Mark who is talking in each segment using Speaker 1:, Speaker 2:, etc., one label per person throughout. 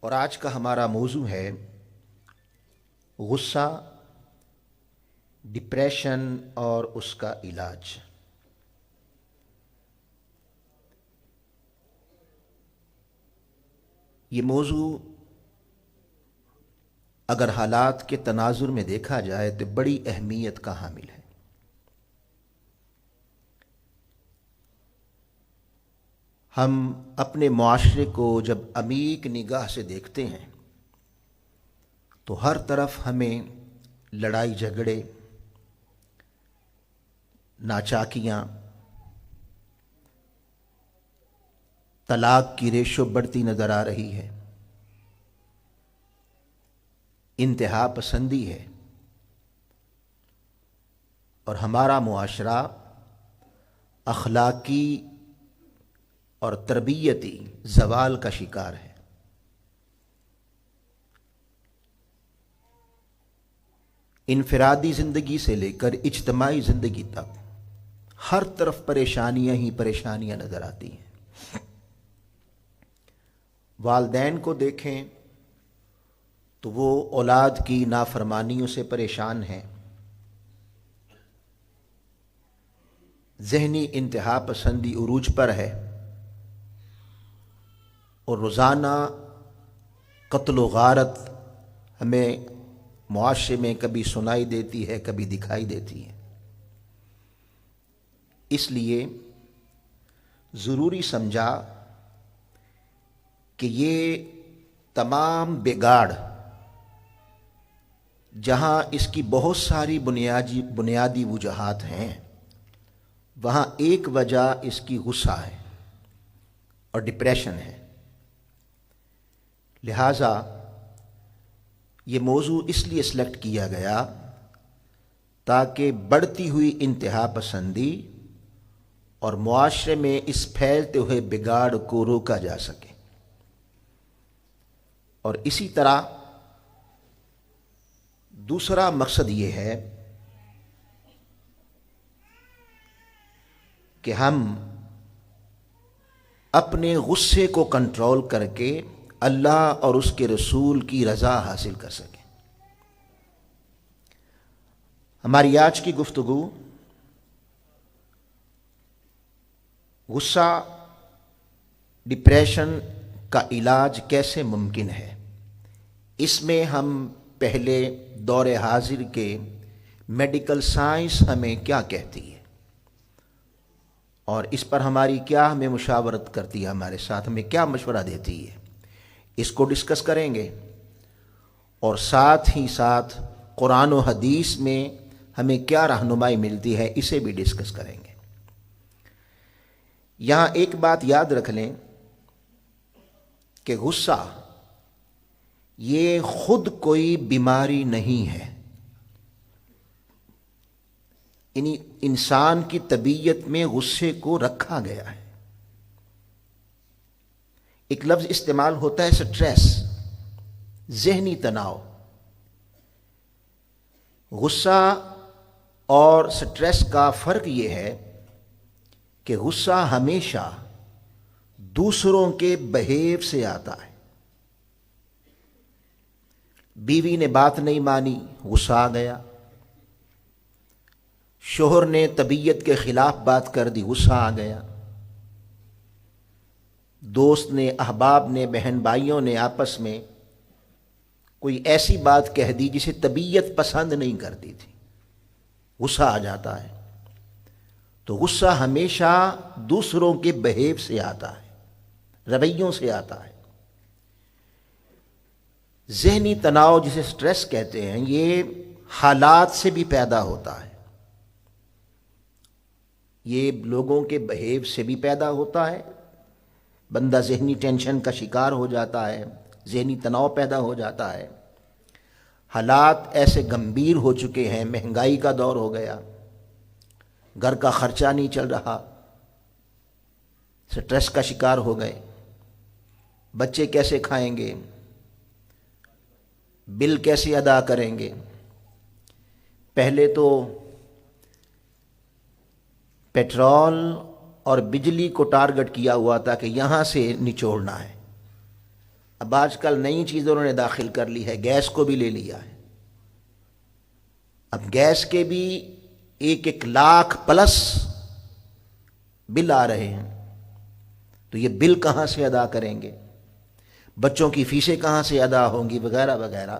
Speaker 1: اور آج کا ہمارا موضوع ہے غصہ، ڈپریشن اور اس کا علاج۔ یہ موضوع اگر حالات کے تناظر میں دیکھا جائے تو بڑی اہمیت کا حامل ہے۔ ہم اپنے معاشرے کو جب عمیق نگاہ سے دیکھتے ہیں تو ہر طرف ہمیں لڑائی جھگڑے، ناچاکیاں، طلاق کی ریشو بڑھتی نظر آ رہی ہے، انتہا پسندی ہے، اور ہمارا معاشرہ اخلاقی اور تربیتی زوال کا شکار ہے۔ انفرادی زندگی سے لے کر اجتماعی زندگی تک ہر طرف پریشانیاں ہی پریشانیاں نظر آتی ہیں۔ والدین کو دیکھیں تو وہ اولاد کی نافرمانیوں سے پریشان ہیں، ذہنی انتہا پسندی عروج پر ہے، اور روزانہ قتل و غارت ہمیں معاشرے میں کبھی سنائی دیتی ہے، کبھی دکھائی دیتی ہے۔ اس لیے ضروری سمجھا کہ یہ تمام بگاڑ، جہاں اس کی بہت ساری بنیادی وجوہات ہیں، وہاں ایک وجہ اس کی غصہ ہے اور ڈپریشن ہے۔ لہٰذا یہ موضوع اس لیے سلیکٹ کیا گیا تاکہ بڑھتی ہوئی انتہا پسندی اور معاشرے میں اس پھیلتے ہوئے بگاڑ کو روکا جا سکے۔ اور اسی طرح دوسرا مقصد یہ ہے کہ ہم اپنے غصے کو کنٹرول کر کے اللہ اور اس کے رسول کی رضا حاصل کر سکیں۔ ہماری آج کی گفتگو غصہ، ڈپریشن کا علاج کیسے ممکن ہے، اس میں ہم پہلے دور حاضر کے میڈیکل سائنس ہمیں کیا کہتی ہے اور اس پر ہماری کیا ہمیں مشاورت کرتی ہے، ہمارے ساتھ ہمیں کیا مشورہ دیتی ہے، اس کو ڈسکس کریں گے۔ اور ساتھ ہی ساتھ قرآن و حدیث میں ہمیں کیا رہنمائی ملتی ہے، اسے بھی ڈسکس کریں گے۔ یہاں ایک بات یاد رکھ لیں کہ غصہ یہ خود کوئی بیماری نہیں ہے، یعنی انسان کی طبیعت میں غصے کو رکھا گیا ہے۔ ایک لفظ استعمال ہوتا ہے سٹریس، ذہنی تناؤ۔ غصہ اور سٹریس کا فرق یہ ہے کہ غصہ ہمیشہ دوسروں کے بہیو سے آتا ہے۔ بیوی نے بات نہیں مانی، غصہ آ گیا۔ شوہر نے طبیعت کے خلاف بات کر دی، غصہ آ گیا۔ دوست نے، احباب نے، بہن بھائیوں نے آپس میں کوئی ایسی بات کہہ دی جسے طبیعت پسند نہیں کرتی تھی، غصہ آ جاتا ہے۔ تو غصہ ہمیشہ دوسروں کے بہیو سے آتا ہے، رویوں سے آتا ہے۔ ذہنی تناؤ جسے سٹریس کہتے ہیں، یہ حالات سے بھی پیدا ہوتا ہے، یہ لوگوں کے بہیو سے بھی پیدا ہوتا ہے۔ بندہ ذہنی ٹینشن کا شکار ہو جاتا ہے، ذہنی تناؤ پیدا ہو جاتا ہے۔ حالات ایسے گمبھیر ہو چکے ہیں، مہنگائی کا دور ہو گیا، گھر کا خرچہ نہیں چل رہا، سٹریس کا شکار ہو گئے، بچے کیسے کھائیں گے، بل کیسے ادا کریں گے۔ پہلے تو پیٹرول اور بجلی کو ٹارگٹ کیا ہوا تھا کہ یہاں سے نچوڑنا ہے، اب آج کل نئی چیزوں انہوں نے داخل کر لی ہے، گیس کو بھی لے لیا ہے۔ اب گیس کے بھی 1,00,000 پلس بل آ رہے ہیں، تو یہ بل کہاں سے ادا کریں گے؟ بچوں کی فیسیں کہاں سے ادا ہوں گی، وغیرہ وغیرہ۔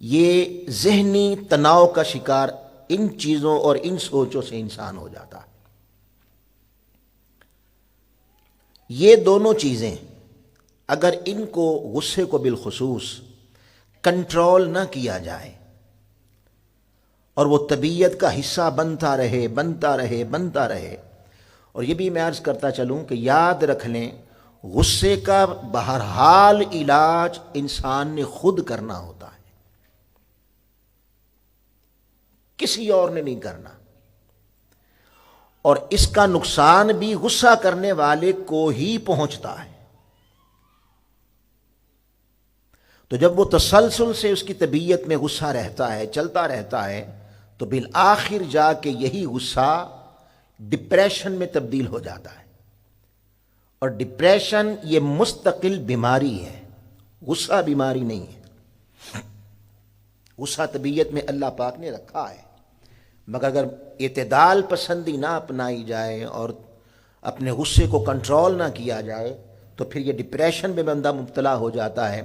Speaker 1: یہ ذہنی تناؤ کا شکار ان چیزوں اور ان سوچوں سے انسان ہو جاتا ہے۔ یہ دونوں چیزیں اگر ان کو، غصے کو بالخصوص کنٹرول نہ کیا جائے اور وہ طبیعت کا حصہ بنتا رہے بنتا رہے بنتا رہے، اور یہ بھی میں عرض کرتا چلوں کہ یاد رکھ لیں، غصے کا بہرحال علاج انسان نے خود کرنا ہوتا ہے، کسی اور نے نہیں کرنا، اور اس کا نقصان بھی غصہ کرنے والے کو ہی پہنچتا ہے۔ تو جب وہ تسلسل سے اس کی طبیعت میں غصہ رہتا ہے، چلتا رہتا ہے، تو بالآخر جا کے یہی غصہ ڈپریشن میں تبدیل ہو جاتا ہے، اور ڈپریشن یہ مستقل بیماری ہے، غصہ بیماری نہیں ہے۔ غصہ طبیعت میں اللہ پاک نے رکھا ہے، مگر اگر اعتدال پسندی نہ اپنائی جائے اور اپنے غصے کو کنٹرول نہ کیا جائے تو پھر یہ ڈپریشن میں بندہ مبتلا ہو جاتا ہے،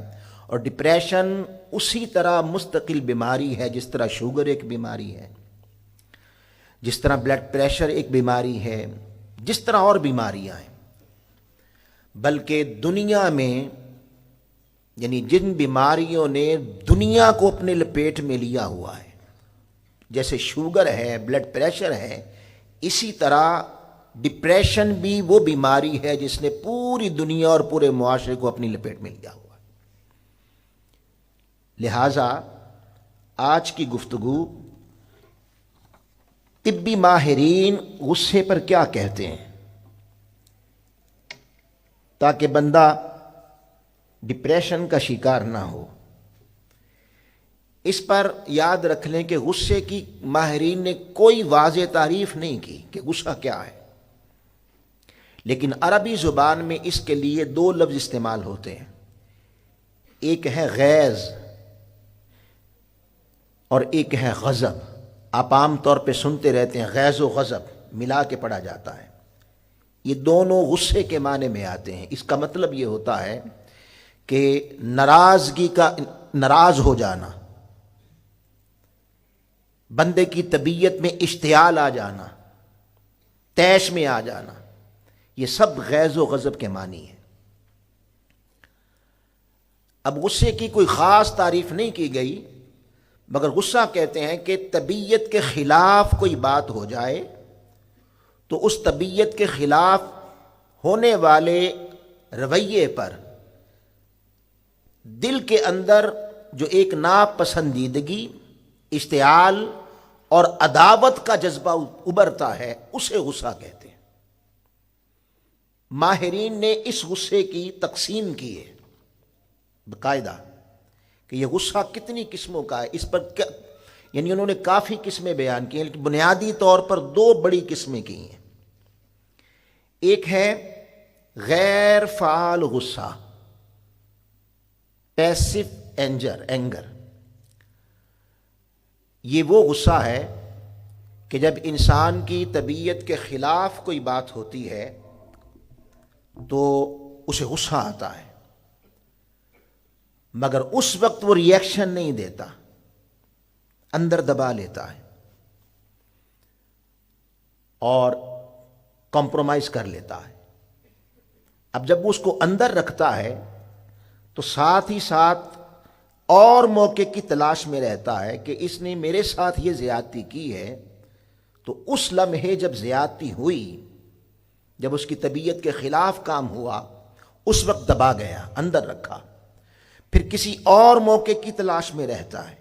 Speaker 1: اور ڈپریشن اسی طرح مستقل بیماری ہے جس طرح شوگر ایک بیماری ہے، جس طرح بلڈ پریشر ایک بیماری ہے، جس طرح اور بیماریاں ہیں۔ بلکہ دنیا میں، یعنی جن بیماریوں نے دنیا کو اپنے لپیٹ میں لیا ہوا ہے، جیسے شوگر ہے، بلڈ پریشر ہے، اسی طرح ڈپریشن بھی وہ بیماری ہے جس نے پوری دنیا اور پورے معاشرے کو اپنی لپیٹ میں لیا ہوا ہے۔ لہٰذا آج کی گفتگو طبی ماہرین غصے پر کیا کہتے ہیں، تاکہ بندہ ڈپریشن کا شکار نہ ہو۔ اس پر یاد رکھ لیں کہ غصے کی ماہرین نے کوئی واضح تعریف نہیں کی کہ غصہ کیا ہے، لیکن عربی زبان میں اس کے لیے 2 لفظ استعمال ہوتے ہیں، ایک ہے غیظ اور ایک ہے غضب۔ آپ عام طور پہ سنتے رہتے ہیں غیظ و غضب ملا کے پڑھا جاتا ہے، یہ دونوں غصے کے معنی میں آتے ہیں۔ اس کا مطلب یہ ہوتا ہے کہ ناراضگی کا، ناراض ہو جانا، بندے کی طبیعت میں اشتعال آ جانا، طیش میں آ جانا، یہ سب غیظ و غضب کے معنی ہے۔ اب غصے کی کوئی خاص تعریف نہیں کی گئی، مگر غصہ کہتے ہیں کہ طبیعت کے خلاف کوئی بات ہو جائے تو اس طبیعت کے خلاف ہونے والے رویے پر دل کے اندر جو ایک ناپسندیدگی، اشتعال اور عداوت کا جذبہ ابھرتا ہے، اسے غصہ کہتے ہیں۔ ماہرین نے اس غصے کی تقسیم کی ہے باقاعدہ کہ یہ غصہ کتنی قسموں کا ہے، اس پر یعنی انہوں نے کافی قسمیں بیان کی ہیں، لیکن بنیادی طور پر 2 بڑی قسمیں کی ہیں۔ ایک ہے غیر فعال غصہ، پیسو اینگر۔ یہ وہ غصہ ہے کہ جب انسان کی طبیعت کے خلاف کوئی بات ہوتی ہے تو اسے غصہ آتا ہے، مگر اس وقت وہ ری ایکشن نہیں دیتا، اندر دبا لیتا ہے اور کمپرومائز کر لیتا ہے۔ اب جب وہ اس کو اندر رکھتا ہے تو ساتھ ہی ساتھ اور موقع کی تلاش میں رہتا ہے کہ اس نے میرے ساتھ یہ زیادتی کی ہے، تو اس لمحے جب زیادتی ہوئی، جب اس کی طبیعت کے خلاف کام ہوا، اس وقت دبا گیا، اندر رکھا، پھر کسی اور موقع کی تلاش میں رہتا ہے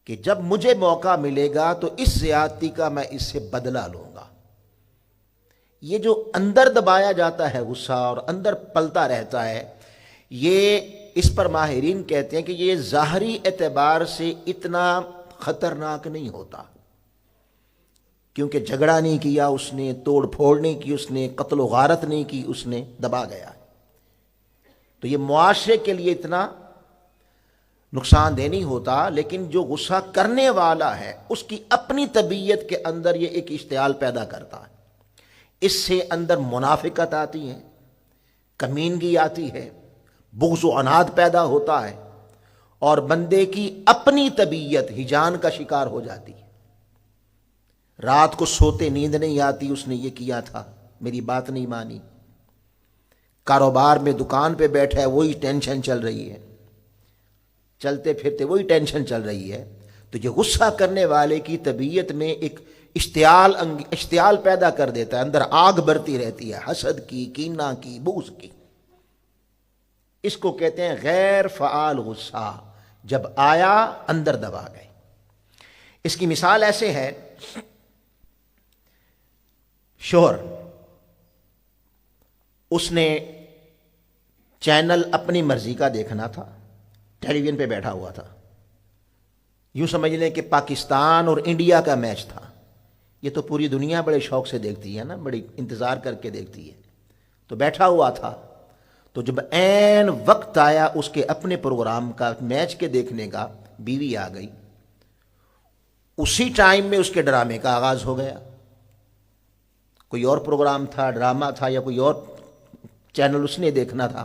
Speaker 1: کہ جب مجھے موقع ملے گا تو اس زیادتی کا میں اس سے بدلہ لوں گا۔ یہ جو اندر دبایا جاتا ہے غصہ اور اندر پلتا رہتا ہے، یہ اس پر ماہرین کہتے ہیں کہ یہ ظاہری اعتبار سے اتنا خطرناک نہیں ہوتا، کیونکہ جھگڑا نہیں کیا اس نے، توڑ پھوڑ نہیں کی اس نے، قتل و غارت نہیں کی اس نے، دبا گیا۔ تو یہ معاشرے کے لیے اتنا نقصان دہ نہیں ہوتا، لیکن جو غصہ کرنے والا ہے اس کی اپنی طبیعت کے اندر یہ ایک اشتعال پیدا کرتا ہے، اس سے اندر منافقت آتی ہے، کمینگی آتی ہے، بغض و عناد پیدا ہوتا ہے، اور بندے کی اپنی طبیعت ہجان کا شکار ہو جاتی ہے۔ رات کو سوتے نیند نہیں آتی، اس نے یہ کیا تھا، میری بات نہیں مانی، کاروبار میں دکان پہ بیٹھا ہے وہی ٹینشن چل رہی ہے، چلتے پھرتے وہی ٹینشن چل رہی ہے۔ تو یہ غصہ کرنے والے کی طبیعت میں ایک اشتعال پیدا کر دیتا ہے، اندر آگ برتی رہتی ہے، حسد کی، کینہ کی، بغض کی۔ اس کو کہتے ہیں غیر فعال غصہ، جب آیا اندر دبا گئے۔ اس کی مثال ایسے ہے، شوہر اس نے چینل اپنی مرضی کا دیکھنا تھا، ٹیلی ویژن پہ بیٹھا ہوا تھا، یوں سمجھ لیں کہ پاکستان اور انڈیا کا میچ تھا۔ یہ تو پوری دنیا بڑے شوق سے دیکھتی ہے نا، بڑی انتظار کر کے دیکھتی ہے۔ تو بیٹھا ہوا تھا، تو جب عین وقت آیا اس کے اپنے پروگرام کا، میچ کے دیکھنے کا، بیوی آ گئی، اسی ٹائم میں اس کے ڈرامے کا آغاز ہو گیا۔ کوئی اور پروگرام تھا، ڈرامہ تھا، یا کوئی اور چینل اس نے دیکھنا تھا۔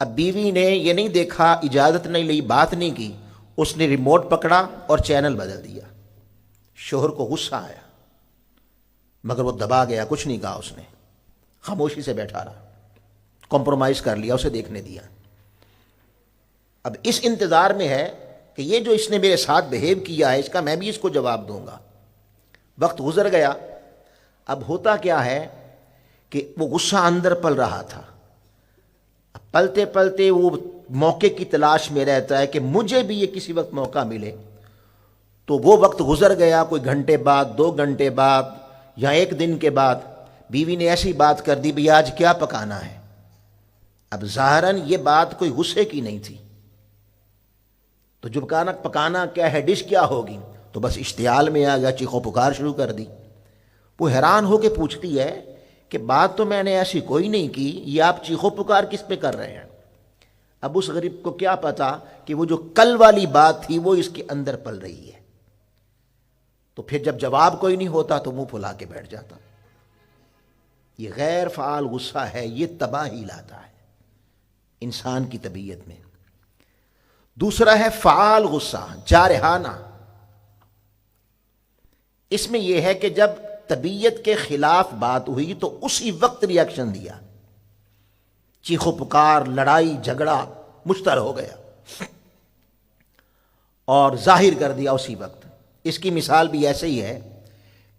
Speaker 1: اب بیوی نے یہ نہیں دیکھا، اجازت نہیں لی، بات نہیں کی، اس نے ریموٹ پکڑا اور چینل بدل دیا۔ شوہر کو غصہ آیا، مگر وہ دبا گیا، کچھ نہیں کہا، اس نے خاموشی سے بیٹھا رہا، کمپرومائز کر لیا، اسے دیکھنے دیا۔ اب اس انتظار میں ہے کہ یہ جو اس نے میرے ساتھ بہیو کیا ہے، اس کا میں بھی اس کو جواب دوں گا۔ وقت گزر گیا، اب ہوتا کیا ہے کہ وہ غصہ اندر پل رہا تھا، پلتے پلتے وہ موقع کی تلاش میں رہتا ہے کہ مجھے بھی یہ کسی وقت موقع ملے۔ تو وہ وقت گزر گیا، کوئی گھنٹے بعد، 2 گھنٹے بعد، یا 1 دن کے بعد بیوی نے ایسی بات کر دی، بھی آج کیا پکانا ہے۔ اب ظاہراً یہ بات کوئی غصے کی نہیں تھی، تو جب کہا پکانا کیا ہے، ڈش کیا ہوگی، تو بس اشتعال میں آ گیا، چیخو پکار شروع کر دی۔ وہ حیران ہو کے پوچھتی ہے کہ بات تو میں نے ایسی کوئی نہیں کی، یہ آپ چیخو پکار کس پہ کر رہے ہیں؟ اب اس غریب کو کیا پتا کہ وہ جو کل والی بات تھی وہ اس کے اندر پل رہی ہے۔ تو پھر جب جواب کوئی نہیں ہوتا تو منہ پھلا کے بیٹھ جاتا۔ یہ غیر فعال غصہ ہے، یہ تباہی لاتا ہے انسان کی طبیعت میں۔ دوسرا ہے فعال غصہ، جارحانہ۔ اس میں یہ ہے کہ جب طبیعت کے خلاف بات ہوئی تو اسی وقت ری ایکشن دیا، چیخو پکار، لڑائی جھگڑا مشتعل ہو گیا اور ظاہر کر دیا اسی وقت۔ اس کی مثال بھی ایسے ہی ہے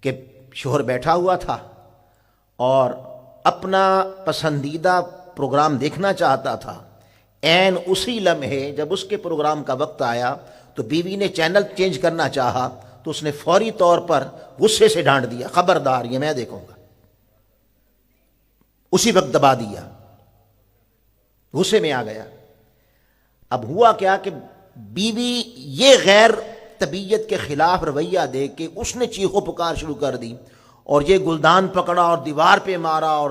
Speaker 1: کہ شوہر بیٹھا ہوا تھا اور اپنا پسندیدہ پروگرام دیکھنا چاہتا تھا، عین اسی لمحے جب اس کے پروگرام کا وقت آیا تو بیوی نے چینل چینج کرنا چاہا، تو اس نے فوری طور پر غصے سے ڈانٹ دیا، خبردار یہ میں دیکھوں گا، اسی وقت دبا دیا، غصے میں آ گیا۔ اب ہوا کیا کہ بیوی یہ غیر طبیعت کے خلاف رویہ دے کے اس نے چیخو پکار شروع کر دی، اور یہ گلدان پکڑا اور دیوار پہ مارا اور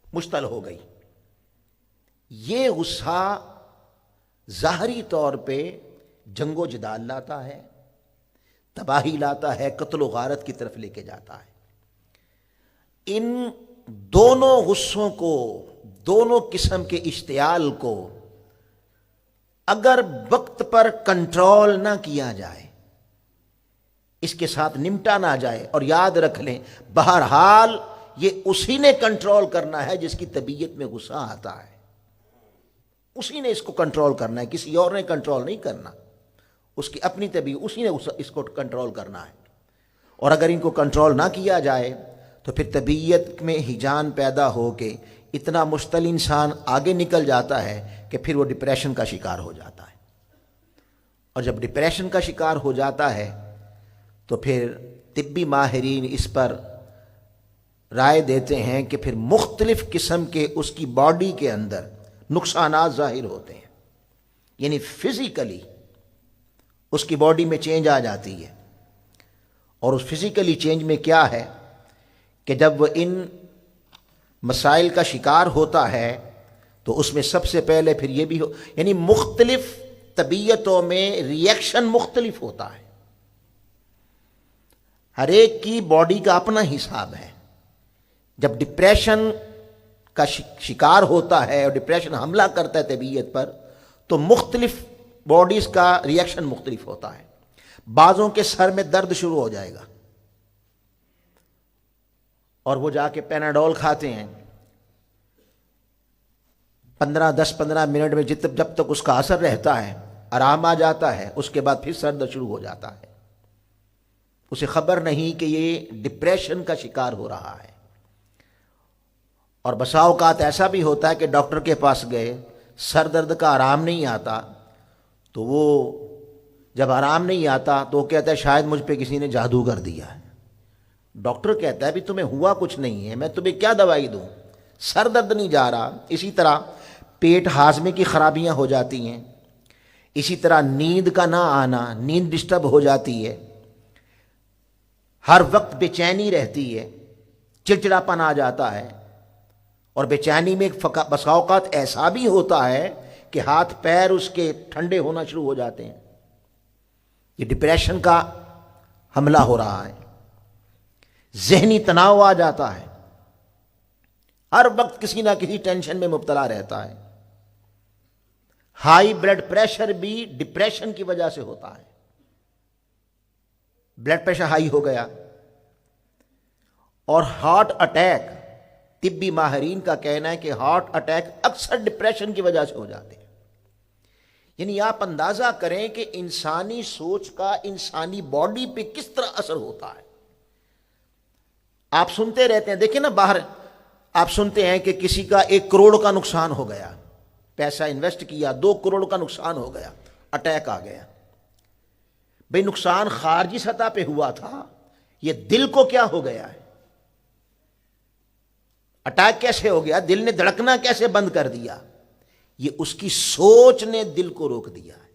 Speaker 1: مشتعل ہو گئی۔ یہ غصہ ظاہری طور پہ جنگ و جدال لاتا ہے، تباہی لاتا ہے، قتل و غارت کی طرف لے کے جاتا ہے۔ ان دونوں غصوں کو، دونوں قسم کے اشتعال کو اگر وقت پر کنٹرول نہ کیا جائے، اس کے ساتھ نمٹا نہ جائے، اور یاد رکھ لیں بہرحال یہ اسی نے کنٹرول کرنا ہے جس کی طبیعت میں غصہ آتا ہے، اسی نے اس کو کنٹرول کرنا ہے، کسی اور نے کنٹرول نہیں کرنا، اس کی اپنی طبیعت، اسی نے اس کو کنٹرول کرنا ہے۔ اور اگر ان کو کنٹرول نہ کیا جائے تو پھر طبیعت میں ہیجان پیدا ہو کے اتنا مشتعل انسان آگے نکل جاتا ہے کہ پھر وہ ڈپریشن کا شکار ہو جاتا ہے، اور جب ڈپریشن کا شکار ہو جاتا ہے تو پھر طبی ماہرین اس پر رائے دیتے ہیں کہ پھر مختلف قسم کے اس کی باڈی کے اندر نقصانات ظاہر ہوتے ہیں، یعنی فزیکلی اس کی باڈی میں چینج آ جاتی ہے۔ اور اس فزیکلی چینج میں کیا ہے کہ جب وہ ان مسائل کا شکار ہوتا ہے تو اس میں سب سے پہلے پھر یہ بھی ہو، یعنی مختلف طبیعتوں میں ریئیکشن مختلف ہوتا ہے، ہر ایک کی باڈی کا اپنا حساب ہے۔ جب ڈپریشن کا شکار ہوتا ہے اور ڈپریشن حملہ کرتا ہے طبیعت پر، تو مختلف باڈیز کا ریئیکشن مختلف ہوتا ہے۔ بعضوں کے سر میں درد شروع ہو جائے گا اور وہ جا کے پیناڈول کھاتے ہیں، 15 منٹ میں جب تک اس کا اثر رہتا ہے، آرام آ جاتا ہے، اس کے بعد پھر سر درد شروع ہو جاتا ہے، اسے خبر نہیں کہ یہ ڈپریشن کا شکار ہو رہا ہے۔ اور بسا اوقات ایسا بھی ہوتا ہے کہ ڈاکٹر کے پاس گئے، سر درد کا آرام نہیں آتا، تو وہ جب آرام نہیں آتا تو وہ کہتا ہے شاید مجھ پہ کسی نے جادو کر دیا ہے۔ ڈاکٹر کہتا ہے بھی تمہیں ہوا کچھ نہیں ہے، میں تمہیں کیا دوائی دوں، سر درد نہیں جا رہا۔ اسی طرح پیٹ ہاضمے کی خرابیاں ہو جاتی ہیں، اسی طرح نیند کا نہ آنا، نیند ڈسٹرب ہو جاتی ہے، ہر وقت بے چینی رہتی ہے، چڑچڑاپن آ جاتا ہے، اور بے چینی میں بسا اوقات ایسا بھی ہوتا ہے کہ ہاتھ پیر اس کے ٹھنڈے ہونا شروع ہو جاتے ہیں۔ یہ ڈپریشن کا حملہ ہو رہا ہے، ذہنی تناؤ آ جاتا ہے، ہر وقت کسی نہ کسی ٹینشن میں مبتلا رہتا ہے۔ ہائی بلڈ پریشر بھی ڈپریشن کی وجہ سے ہوتا ہے، بلڈ پریشر ہائی ہو گیا، اور ہارٹ اٹیک، طبی ماہرین کا کہنا ہے کہ ہارٹ اٹیک اکثر ڈپریشن کی وجہ سے ہو جاتے ہیں۔ یعنی آپ اندازہ کریں کہ انسانی سوچ کا انسانی باڈی پہ کس طرح اثر ہوتا ہے۔ آپ سنتے رہتے ہیں، دیکھیں نا باہر آپ سنتے ہیں کہ کسی کا 1 کروڑ کا نقصان ہو گیا، پیسہ انویسٹ کیا، 2 کروڑ کا نقصان ہو گیا، اٹیک آ گیا۔ بھئی نقصان خارجی سطح پہ ہوا تھا، یہ دل کو کیا ہو گیا ہے؟ اٹیک کیسے ہو گیا؟ دل نے دھڑکنا کیسے بند کر دیا؟ یہ اس کی سوچ نے دل کو روک دیا ہے۔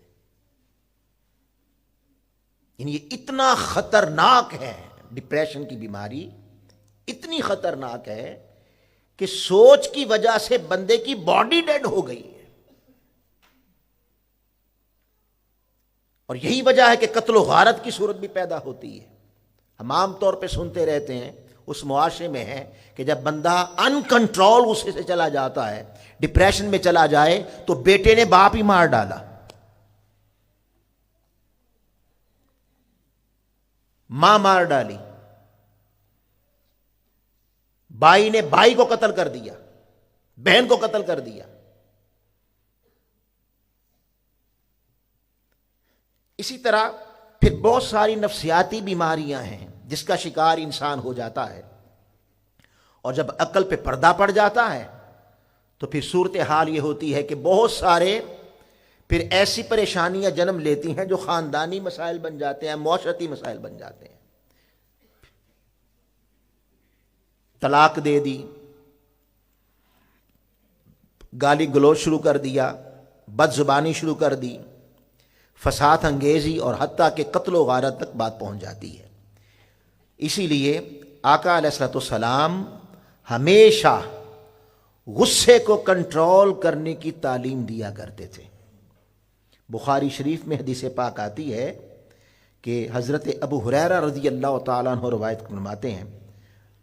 Speaker 1: یعنی یہ اتنا خطرناک ہے، ڈپریشن کی بیماری اتنی خطرناک ہے کہ سوچ کی وجہ سے بندے کی باڈی ڈیڈ ہو گئی ہے۔ اور یہی وجہ ہے کہ قتل و غارت کی صورت بھی پیدا ہوتی ہے۔ ہم عام طور پہ سنتے رہتے ہیں، اس معاشرے میں ہے کہ جب بندہ ان کنٹرول غصے سے چلا جاتا ہے، ڈپریشن میں چلا جائے، تو بیٹے نے باپ ہی مار ڈالا، ماں مار ڈالی، بھائی نے بھائی کو قتل کر دیا، بہن کو قتل کر دیا۔ اسی طرح پھر بہت ساری نفسیاتی بیماریاں ہیں جس کا شکار انسان ہو جاتا ہے، اور جب عقل پہ پردہ پڑ جاتا ہے تو پھر صورتحال یہ ہوتی ہے کہ بہت سارے پھر ایسی پریشانیاں جنم لیتی ہیں جو خاندانی مسائل بن جاتے ہیں، معاشرتی مسائل بن جاتے ہیں۔ طلاق دے دی، گالی گلوچ شروع کر دیا، بد زبانی شروع کر دی، فساد انگیزی، اور حتیٰ کہ قتل و غارت تک بات پہنچ جاتی ہے۔ اسی لیے آقا علیہ الصلوۃ والسلام ہمیشہ غصے کو کنٹرول کرنے کی تعلیم دیا کرتے تھے۔ بخاری شریف میں حدیث پاک آتی ہے کہ حضرت ابو ہریرہ رضی اللہ تعالیٰ عنہ روایت فرماتے ہیں،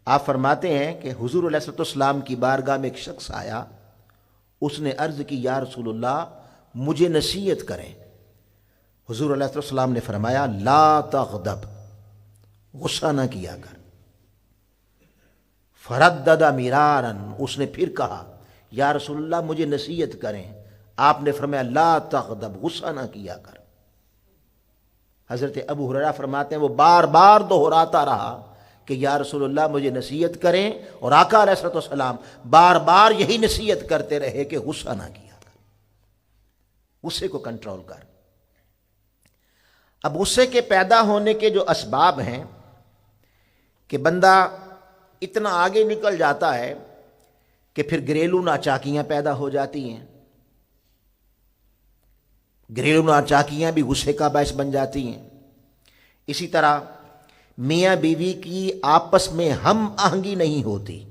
Speaker 1: آپ فرماتے ہیں کہ حضور علیہ الصلوۃ والسلام کی بارگاہ میں ایک شخص آیا، اس نے عرض کی یا رسول اللہ مجھے نصیحت کریں۔ حضور علیہ الصلوۃ والسلام نے فرمایا لا تغضب، غصہ نہ کیا کر۔ فردد مرارا، اس نے پھر کہا یا رسول اللہ مجھے نصیحت کریں۔ آپ نے فرمایا لا تغضب، غصہ نہ کیا کر۔ حضرت ابو ہریرہ فرماتے ہیں وہ بار بار دہراتا رہا کہ یا رسول اللہ مجھے نصیحت کریں، اور آقا علیہ الصلوۃ والسلام بار بار یہی نصیحت کرتے رہے کہ غصہ نہ کیا کر، غصے کو کنٹرول کر۔ اب غصے کے پیدا ہونے کے جو اسباب ہیں کہ بندہ اتنا آگے نکل جاتا ہے کہ پھر گھریلو ناچاکیاں پیدا ہو جاتی ہیں۔ گھریلو ناچاکیاں بھی غصے کا باعث بن جاتی ہیں۔ اسی طرح میاں بیوی کی آپس میں ہم آہنگی نہیں ہوتی،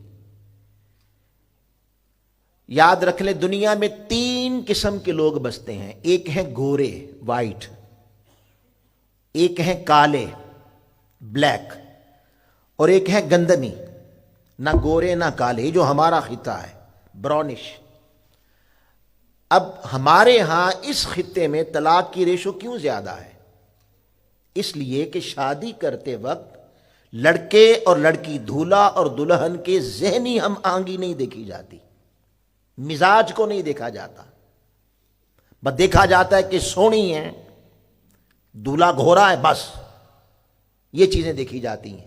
Speaker 1: یاد رکھ لیں دنیا میں 3 قسم کے لوگ بستے ہیں، ایک ہیں گورے وائٹ، ایک ہیں کالے بلیک، اور ایک ہیں گندمی، نہ گورے نہ کالے، جو ہمارا خطہ ہے براؤنش۔ اب ہمارے ہاں اس خطے میں طلاق کی ریشو کیوں زیادہ ہے؟ اس لیے کہ شادی کرتے وقت لڑکے اور لڑکی، دولہا اور دلہن کے ذہنی ہم آہنگی نہیں دیکھی جاتی، مزاج کو نہیں دیکھا جاتا، بس دیکھا جاتا ہے کہ سونی ہے، دولہا گھورا ہے، بس یہ چیزیں دیکھی جاتی ہیں۔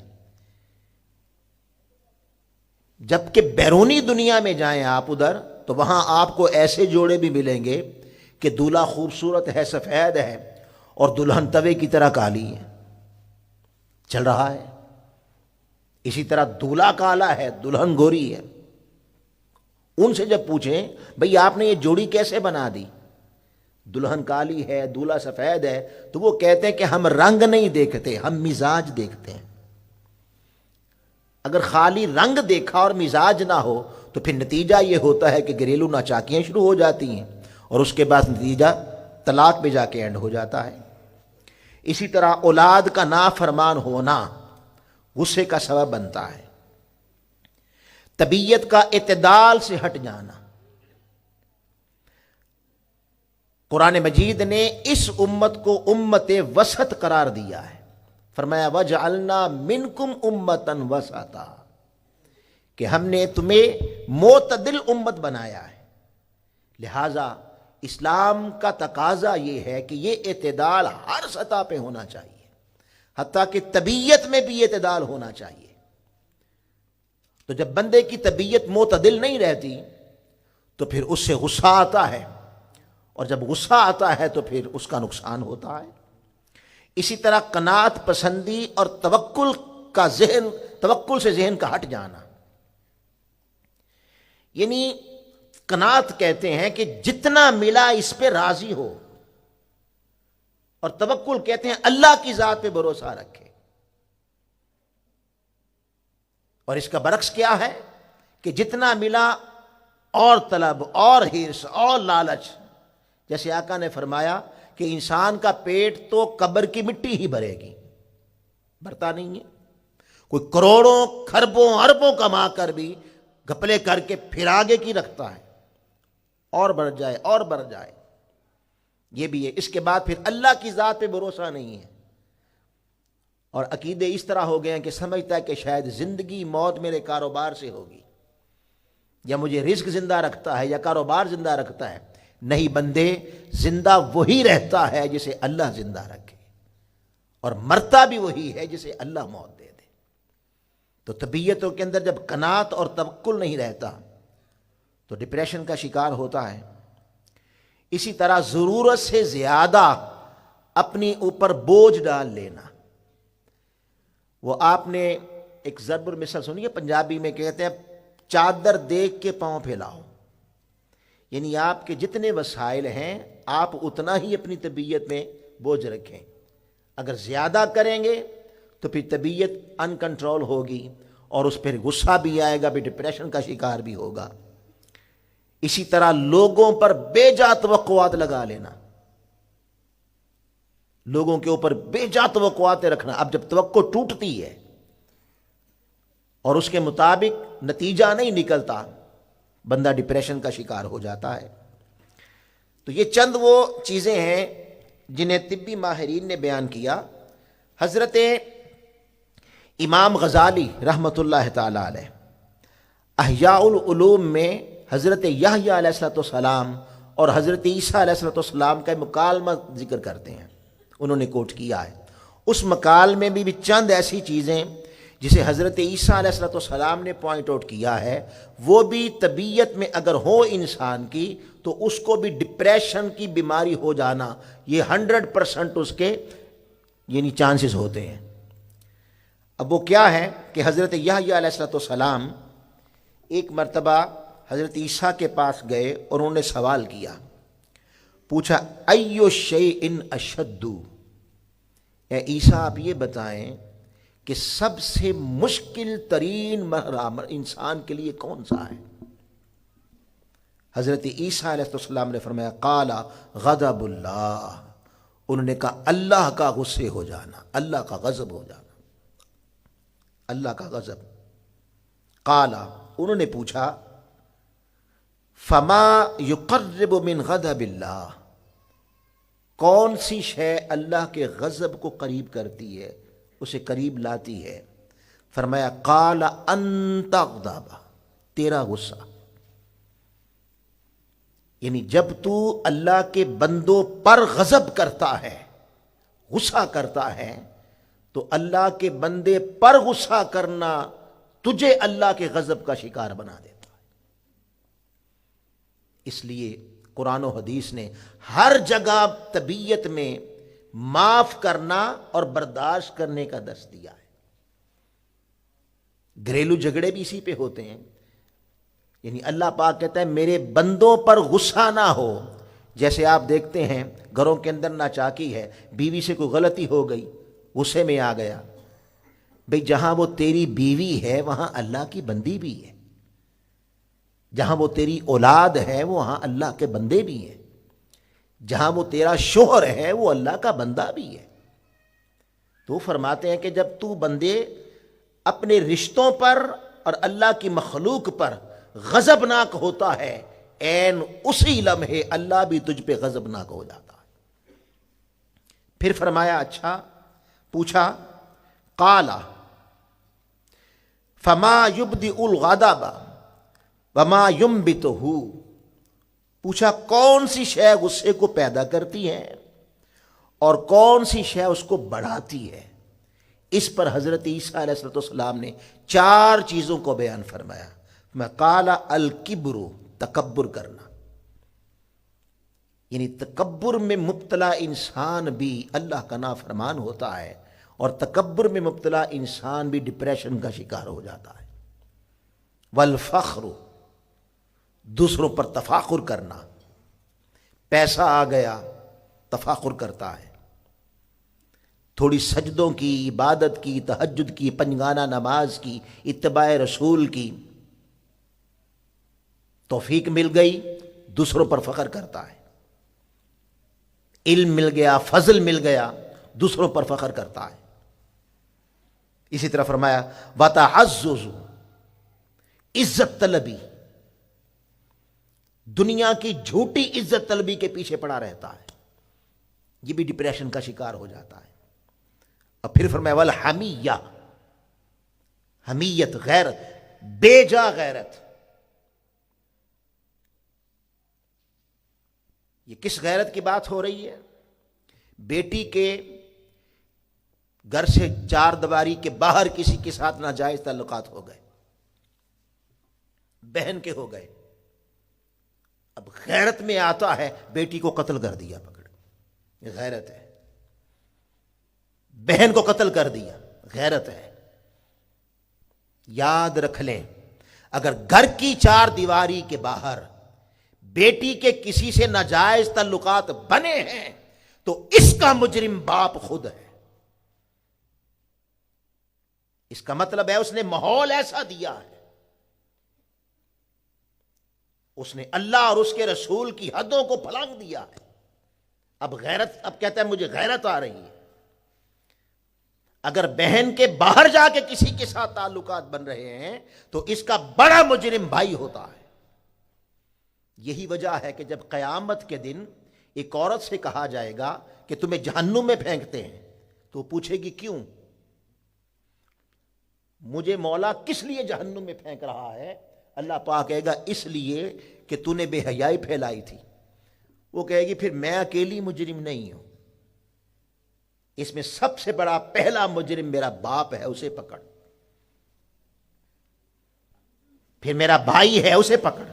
Speaker 1: جبکہ بیرونی دنیا میں جائیں آپ ادھر تو وہاں آپ کو ایسے جوڑے بھی ملیں گے کہ دولہا خوبصورت ہے، سفید ہے، اور دلہن توے کی طرح کالی ہے، چل رہا ہے۔ اسی طرح دولہا کالا ہے، دلہن گوری ہے۔ ان سے جب پوچھیں بھئی آپ نے یہ جوڑی کیسے بنا دی، دلہن کالی ہے دولہا سفید ہے، تو وہ کہتے ہیں کہ ہم رنگ نہیں دیکھتے، ہم مزاج دیکھتے ہیں۔ اگر خالی رنگ دیکھا اور مزاج نہ ہو تو پھر نتیجہ یہ ہوتا ہے کہ گھریلو ناچاکیاں شروع ہو جاتی ہیں، اور اس کے بعد نتیجہ طلاق پہ جا کے اینڈ ہو جاتا ہے۔ اسی طرح اولاد کا نافرمان ہونا غصے کا سبب بنتا ہے، طبیعت کا اعتدال سے ہٹ جانا۔ قرآن مجید نے اس امت کو امت وسط قرار دیا ہے، فرمایا وَجَعَلْنَا مِنْكُمْ أُمَّةً وَسَطًا، کہ ہم نے تمہیں معتدل امت بنایا ہے۔ لہذا اسلام کا تقاضا یہ ہے کہ یہ اعتدال ہر سطح پہ ہونا چاہیے، حتیٰ کہ طبیعت میں بھی اعتدال ہونا چاہیے۔ تو جب بندے کی طبیعت معتدل نہیں رہتی تو پھر اس سے غصہ آتا ہے، اور جب غصہ آتا ہے تو پھر اس کا نقصان ہوتا ہے۔ اسی طرح قناعت پسندی اور توکل سے ذہن کا ہٹ جانا، یعنی قناعت کہتے ہیں کہ جتنا ملا اس پہ راضی ہو، اور توکل کہتے ہیں اللہ کی ذات پہ بھروسہ رکھے۔ اور اس کا برعکس کیا ہے کہ جتنا ملا اور طلب اور حرص اور لالچ، جیسے آقا نے فرمایا کہ انسان کا پیٹ تو قبر کی مٹی ہی بھرے گی، بھرتا نہیں ہے۔ کوئی کروڑوں کھربوں اربوں کما کر بھی گھپلے کر کے پھر آگے کی رکھتا ہے، اور بڑھ جائے اور بڑھ جائے، یہ بھی ہے۔ اس کے بعد پھر اللہ کی ذات پہ بھروسہ نہیں ہے، اور عقیدے اس طرح ہو گئے ہیں کہ سمجھتا ہے کہ شاید زندگی موت میرے کاروبار سے ہوگی، یا مجھے رزق زندہ رکھتا ہے یا کاروبار زندہ رکھتا ہے۔ نہیں بندے، زندہ وہی رہتا ہے جسے اللہ زندہ رکھے، اور مرتا بھی وہی ہے جسے اللہ موت دے دے۔ تو طبیعتوں کے اندر جب قناعت اور توکل نہیں رہتا تو ڈپریشن کا شکار ہوتا ہے۔ اسی طرح ضرورت سے زیادہ اپنی اوپر بوجھ ڈال لینا، وہ آپ نے ایک ضرب المثل سنی ہے، پنجابی میں کہتے ہیں چادر دیکھ کے پاؤں پھیلاؤ، یعنی آپ کے جتنے وسائل ہیں آپ اتنا ہی اپنی طبیعت میں بوجھ رکھیں۔ اگر زیادہ کریں گے تو پھر طبیعت ان کنٹرول ہوگی، اور اس پر غصہ بھی آئے گا، بھی ڈپریشن کا شکار بھی ہوگا۔ اسی طرح لوگوں پر بے جا توقعات لگا لینا، لوگوں کے اوپر بے جا توقعات رکھنا۔ اب جب توقع ٹوٹتی ہے اور اس کے مطابق نتیجہ نہیں نکلتا، بندہ ڈپریشن کا شکار ہو جاتا ہے۔ تو یہ چند وہ چیزیں ہیں جنہیں طبی ماہرین نے بیان کیا۔ حضرت امام غزالی رحمۃ اللہ تعالی علیہ احیاء العلوم میں حضرت یحییٰ علیہ السلام اور حضرت عیسیٰ علیہ السلام کا مکالمہ ذکر کرتے ہیں، انہوں نے کوٹ کیا ہے۔ اس مکالمے میں بھی چند ایسی چیزیں جسے حضرت عیسیٰ علیہ السلام نے پوائنٹ آؤٹ کیا ہے، وہ بھی طبیعت میں اگر ہو انسان کی تو اس کو بھی ڈپریشن کی بیماری ہو جانا، یہ 100% اس کے یعنی چانسز ہوتے ہیں۔ اب وہ کیا ہے کہ حضرت یحییٰ علیہ السلام ایک مرتبہ حضرت عیسیٰ کے پاس گئے اور انہوں نے سوال کیا، پوچھا ایو شیء اشد، اے عیسیٰ آپ یہ بتائیں کہ سب سے مشکل ترین مرحلہ انسان کے لیے کون سا ہے؟ حضرت عیسیٰ علیہ السلام نے فرمایا قال غضب اللہ، انہوں نے کہا اللہ کا غصے ہو جانا، اللہ کا غضب ہو جانا، اللہ کا غضب۔ قال، انہوں نے پوچھا فما یقرب من غضب اللہ، کون سی شے اللہ کے غضب کو قریب کرتی ہے، اسے قریب لاتی ہے؟ فرمایا قال ان تغضب، تیرا غصہ، یعنی جب تو اللہ کے بندوں پر غضب کرتا ہے، غصہ کرتا ہے، تو اللہ کے بندے پر غصہ کرنا تجھے اللہ کے غضب کا شکار بنا دیتا ہے۔ اس لیے قرآن و حدیث نے ہر جگہ طبیعت میں معاف کرنا اور برداشت کرنے کا درس دیا ہے۔ گھریلو جھگڑے بھی اسی پہ ہوتے ہیں، یعنی اللہ پاک کہتا ہے میرے بندوں پر غصہ نہ ہو۔ جیسے آپ دیکھتے ہیں گھروں کے اندر ناچاکی ہے، بیوی سے کوئی غلطی ہو گئی، غصے میں آ گیا، بھئی جہاں وہ تیری بیوی ہے وہاں اللہ کی بندی بھی ہے، جہاں وہ تیری اولاد ہے وہاں اللہ کے بندے بھی ہیں، جہاں وہ تیرا شوہر ہے وہ اللہ کا بندہ بھی ہے۔ تو فرماتے ہیں کہ جب تو بندے اپنے رشتوں پر اور اللہ کی مخلوق پر غضبناک ہوتا ہے، عین اسی لمحے اللہ بھی تجھ پہ غضبناک ہو جاتا ہے۔ پھر فرمایا اچھا، پوچھا قال فما یبدئ الغضب وما ینبتہ، پوچھا کون سی شے غصے کو پیدا کرتی ہے اور کون سی شے اس کو بڑھاتی ہے؟ اس پر حضرت عیسیٰ علیہ السلام نے 4 چیزوں کو بیان فرمایا۔ میں قال الکبر، تکبر کرنا، یعنی تکبر میں مبتلا انسان بھی اللہ کا نافرمان ہوتا ہے، اور تکبر میں مبتلا انسان بھی ڈپریشن کا شکار ہو جاتا ہے۔ والفخر، دوسروں پر تفاخر کرنا، پیسہ آ گیا تفاخر کرتا ہے، تھوڑی سجدوں کی، عبادت کی، تہجد کی، پنجگانہ نماز کی، اتباع رسول کی توفیق مل گئی، دوسروں پر فخر کرتا ہے، علم مل گیا، فضل مل گیا، دوسروں پر فخر کرتا ہے۔ اسی طرح فرمایا وَتَعَزُّزُ، عزت طلبی، دنیا کی جھوٹی عزت طلبی کے پیچھے پڑا رہتا ہے، یہ بھی ڈپریشن کا شکار ہو جاتا ہے۔ اور پھر فرمایا والحمیہ، حمیت، غیرت، بے جا غیرت۔ یہ کس غیرت کی بات ہو رہی ہے؟ بیٹی کے گھر سے 4 دیواری کے باہر کسی کے ساتھ ناجائز تعلقات ہو گئے، بہن کے ہو گئے، اب غیرت میں آتا ہے بیٹی کو قتل کر دیا پکڑ، یہ غیرت ہے۔ بہن کو قتل کر دیا، غیرت ہے۔ یاد رکھ لیں اگر گھر کی 4 دیواری کے باہر بیٹی کے کسی سے ناجائز تعلقات بنے ہیں تو اس کا مجرم باپ خود ہے۔ اس کا مطلب ہے اس نے ماحول ایسا دیا ہے، اس نے اللہ اور اس کے رسول کی حدوں کو پھلانگ دیا ہے۔ اب کہتا ہے مجھے غیرت آ رہی ہے۔ اگر بہن کے باہر جا کے کسی کے ساتھ تعلقات بن رہے ہیں تو اس کا بڑا مجرم بھائی ہوتا ہے۔ یہی وجہ ہے کہ جب قیامت کے دن ایک عورت سے کہا جائے گا کہ تمہیں جہنم میں پھینکتے ہیں تو پوچھے گی کیوں؟ مجھے مولا کس لیے جہنم میں پھینک رہا ہے؟ اللہ پاک کہے گا اس لیے کہ تو نے بے حیائی پھیلائی تھی۔ وہ کہے گی پھر میں اکیلی مجرم نہیں ہوں، اس میں سب سے بڑا پہلا مجرم میرا باپ ہے، اسے پکڑ، پھر میرا بھائی ہے اسے پکڑ،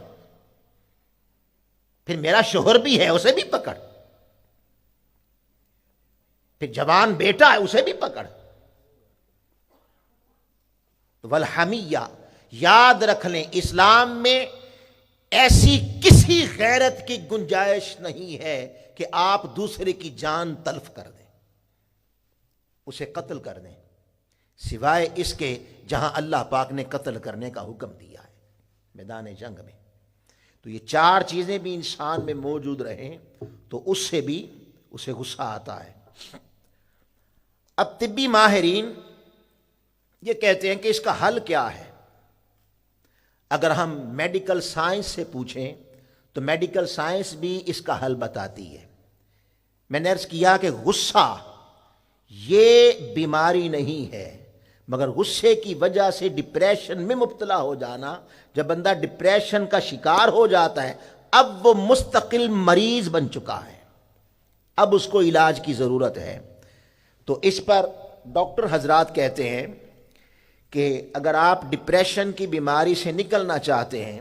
Speaker 1: پھر میرا شوہر بھی ہے اسے بھی پکڑ، پھر جوان بیٹا ہے اسے بھی پکڑ۔ والحمیہ، یاد رکھ لیں اسلام میں ایسی کسی غیرت کی گنجائش نہیں ہے کہ آپ دوسرے کی جان تلف کر دیں، اسے قتل کر دیں، سوائے اس کے جہاں اللہ پاک نے قتل کرنے کا حکم دیا ہے، میدان جنگ میں۔ تو یہ چار چیزیں بھی انسان میں موجود رہیں تو اس سے بھی اسے غصہ آتا ہے۔ اب طبی ماہرین یہ کہتے ہیں کہ اس کا حل کیا ہے۔ اگر ہم میڈیکل سائنس سے پوچھیں تو میڈیکل سائنس بھی اس کا حل بتاتی ہے۔ میں نے عرض کیا کہ غصہ یہ بیماری نہیں ہے، مگر غصے کی وجہ سے ڈپریشن میں مبتلا ہو جانا، جب بندہ ڈپریشن کا شکار ہو جاتا ہے اب وہ مستقل مریض بن چکا ہے، اب اس کو علاج کی ضرورت ہے۔ تو اس پر ڈاکٹر حضرات کہتے ہیں کہ اگر آپ ڈپریشن کی بیماری سے نکلنا چاہتے ہیں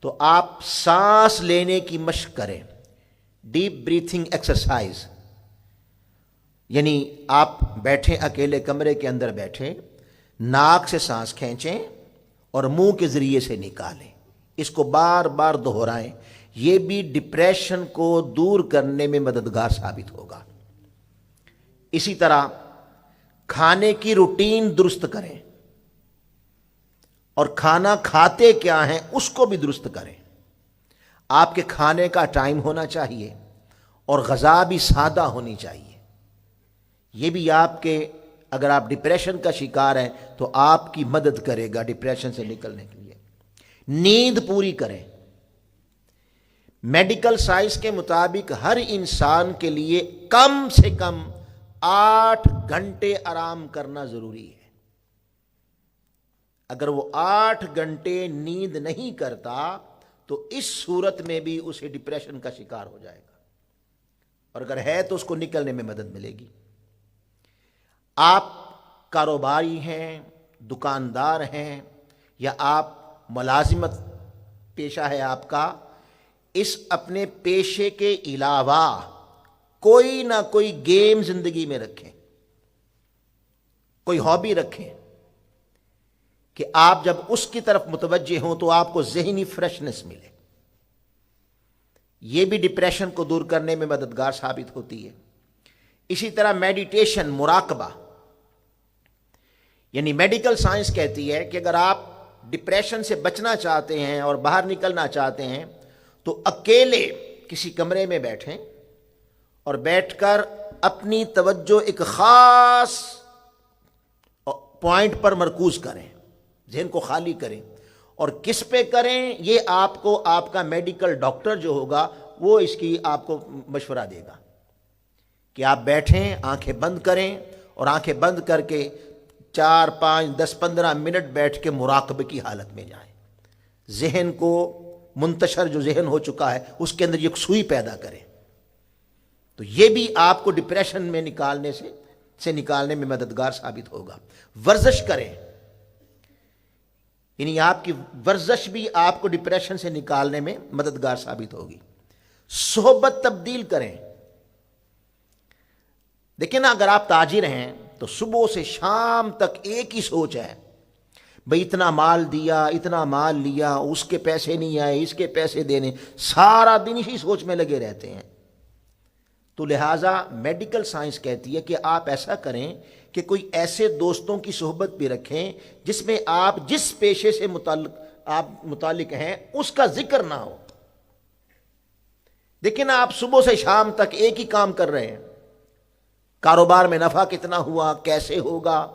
Speaker 1: تو آپ سانس لینے کی مشق کریں، ڈیپ بریتھنگ ایکسرسائز، یعنی آپ بیٹھیں اکیلے کمرے کے اندر بیٹھیں، ناک سے سانس کھینچیں اور منہ کے ذریعے سے نکالیں، اس کو بار بار دہرائیں، یہ بھی ڈپریشن کو دور کرنے میں مددگار ثابت ہوگا۔ اسی طرح کھانے کی روٹین درست کریں اور کھانا کھاتے کیا ہیں اس کو بھی درست کریں۔ آپ کے کھانے کا ٹائم ہونا چاہیے اور غذا بھی سادہ ہونی چاہیے، یہ بھی آپ کے، اگر آپ ڈپریشن کا شکار ہیں تو آپ کی مدد کرے گا ڈپریشن سے نکلنے کے لیے۔ نیند پوری کریں۔ میڈیکل سائنس کے مطابق ہر انسان کے لیے کم سے کم 8 گھنٹے آرام کرنا ضروری ہے۔ اگر وہ 8 گھنٹے نیند نہیں کرتا تو اس صورت میں بھی اسے ڈپریشن کا شکار ہو جائے گا، اور اگر ہے تو اس کو نکلنے میں مدد ملے گی۔ آپ کاروباری ہیں، دکاندار ہیں، یا آپ ملازمت پیشہ ہے آپ کا، اس اپنے پیشے کے علاوہ کوئی نہ کوئی گیم زندگی میں رکھیں، کوئی ہابی رکھیں کہ آپ جب اس کی طرف متوجہ ہوں تو آپ کو ذہنی فریشنس ملے، یہ بھی ڈپریشن کو دور کرنے میں مددگار ثابت ہوتی ہے۔ اسی طرح میڈیٹیشن، مراقبہ، یعنی میڈیکل سائنس کہتی ہے کہ اگر آپ ڈپریشن سے بچنا چاہتے ہیں اور باہر نکلنا چاہتے ہیں تو اکیلے کسی کمرے میں بیٹھیں اور بیٹھ کر اپنی توجہ ایک خاص پوائنٹ پر مرکوز کریں، ذہن کو خالی کریں، اور کس پہ کریں یہ آپ کو آپ کا میڈیکل ڈاکٹر جو ہوگا وہ اس کی آپ کو مشورہ دے گا کہ آپ بیٹھیں، آنکھیں بند کریں اور آنکھیں بند کر کے 4 5 10 15 منٹ بیٹھ کے مراقبے کی حالت میں جائیں، ذہن کو منتشر جو ذہن ہو چکا ہے اس کے اندر ایک سوئی پیدا کریں، تو یہ بھی آپ کو ڈپریشن میں نکالنے سے نکالنے میں مددگار ثابت ہوگا۔ ورزش کریں، یعنی آپ کی ورزش بھی آپ کو ڈپریشن سے نکالنے میں مددگار ثابت ہوگی۔ صحبت تبدیل کریں، دیکھیں نا، اگر آپ تاجر ہیں تو صبح سے شام تک ایک ہی سوچ ہے، بھئی اتنا مال دیا، اتنا مال لیا، اس کے پیسے نہیں آئے، اس کے پیسے دینے، سارا دن اسی سوچ میں لگے رہتے ہیں۔ تو لہٰذا میڈیکل سائنس کہتی ہے کہ آپ ایسا کریں کہ کوئی ایسے دوستوں کی صحبت بھی رکھیں جس میں آپ جس پیشے سے متعلق ہیں اس کا ذکر نہ ہو۔ دیکھیں نا، آپ صبح سے شام تک ایک ہی کام کر رہے ہیں، کاروبار میں نفع کتنا ہوا، کیسے ہوگا،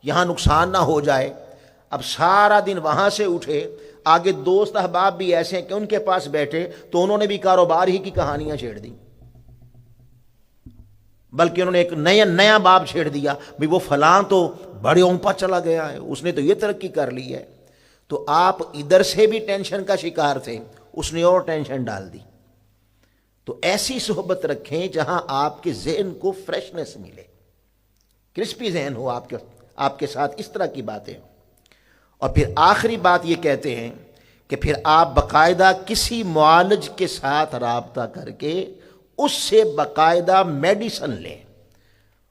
Speaker 1: یہاں نقصان نہ ہو جائے۔ اب سارا دن وہاں سے اٹھے، آگے دوست احباب بھی ایسے ہیں کہ ان کے پاس بیٹھے تو انہوں نے بھی کاروبار ہی کی کہانیاں چھیڑ دی، بلکہ انہوں نے ایک نیا باب چھیڑ دیا، بھئی وہ فلاں تو بڑے اونپا چلا گیا ہے، اس نے تو یہ ترقی کر لی ہے۔ تو آپ ادھر سے بھی ٹینشن کا شکار تھے، اس نے اور ٹینشن ڈال دی۔ تو ایسی صحبت رکھیں جہاں آپ کے ذہن کو فریشنس ملے، کرسپی ذہن ہو آپ کے ساتھ، اس طرح کی باتیں ہوں۔ اور پھر آخری بات یہ کہتے ہیں کہ پھر آپ باقاعدہ کسی معالج کے ساتھ رابطہ کر کے اس سے باقاعدہ میڈیسن لیں،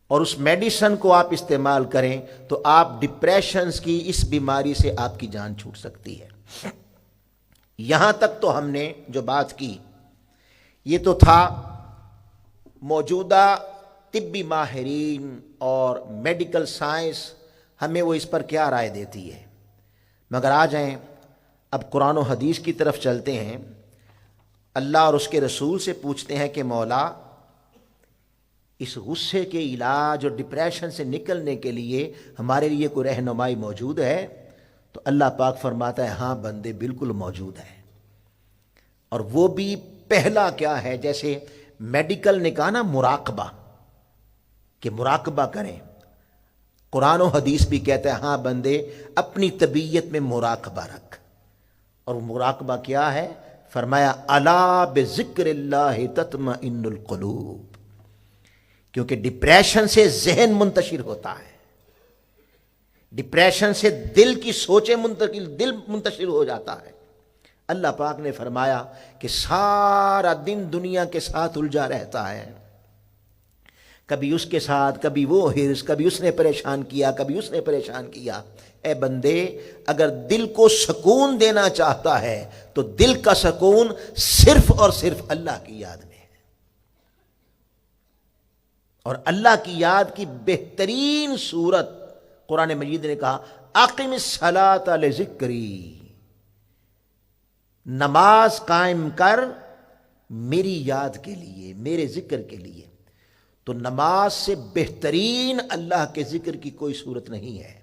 Speaker 1: اور اس میڈیسن کو آپ استعمال کریں تو آپ ڈپریشنز کی اس بیماری سے آپ کی جان چھوٹ سکتی ہے۔ یہاں تک تو ہم نے جو بات کی یہ تو تھا موجودہ طبی ماہرین اور میڈیکل سائنس ہمیں وہ اس پر کیا رائے دیتی ہے، مگر آ جائیں اب قرآن و حدیث کی طرف چلتے ہیں۔ اللہ اور اس کے رسول سے پوچھتے ہیں کہ مولا اس غصے کے علاج اور ڈپریشن سے نکلنے کے لیے ہمارے لیے کوئی رہنمائی موجود ہے؟ تو اللہ پاک فرماتا ہے ہاں بندے بالکل موجود ہے، اور وہ بھی پہلا کیا ہے، جیسے میڈیکل نے کہا نا مراقبہ، کہ مراقبہ کریں، قرآن و حدیث بھی کہتا ہے ہاں بندے اپنی طبیعت میں مراقبہ رکھ۔ اور وہ مراقبہ کیا ہے؟ فرمایا الا بذکر اللہ تطمئن القلوب، کیونکہ ڈپریشن سے ذہن منتشر ہوتا ہے، ڈپریشن سے دل کی سوچیں دل منتشر ہو جاتا ہے۔ اللہ پاک نے فرمایا کہ سارا دن دنیا کے ساتھ الجھا رہتا ہے، کبھی اس کے ساتھ، کبھی وہ حرص، کبھی اس نے پریشان کیا، کبھی اس نے پریشان کیا۔ اے بندے اگر دل کو سکون دینا چاہتا ہے تو دل کا سکون صرف اور صرف اللہ کی یاد میں ہے، اور اللہ کی یاد کی بہترین صورت قرآن مجید نے کہا اقم الصلاۃ لذکری، نماز قائم کر میری یاد کے لیے، میرے ذکر کے لیے۔ تو نماز سے بہترین اللہ کے ذکر کی کوئی صورت نہیں ہے،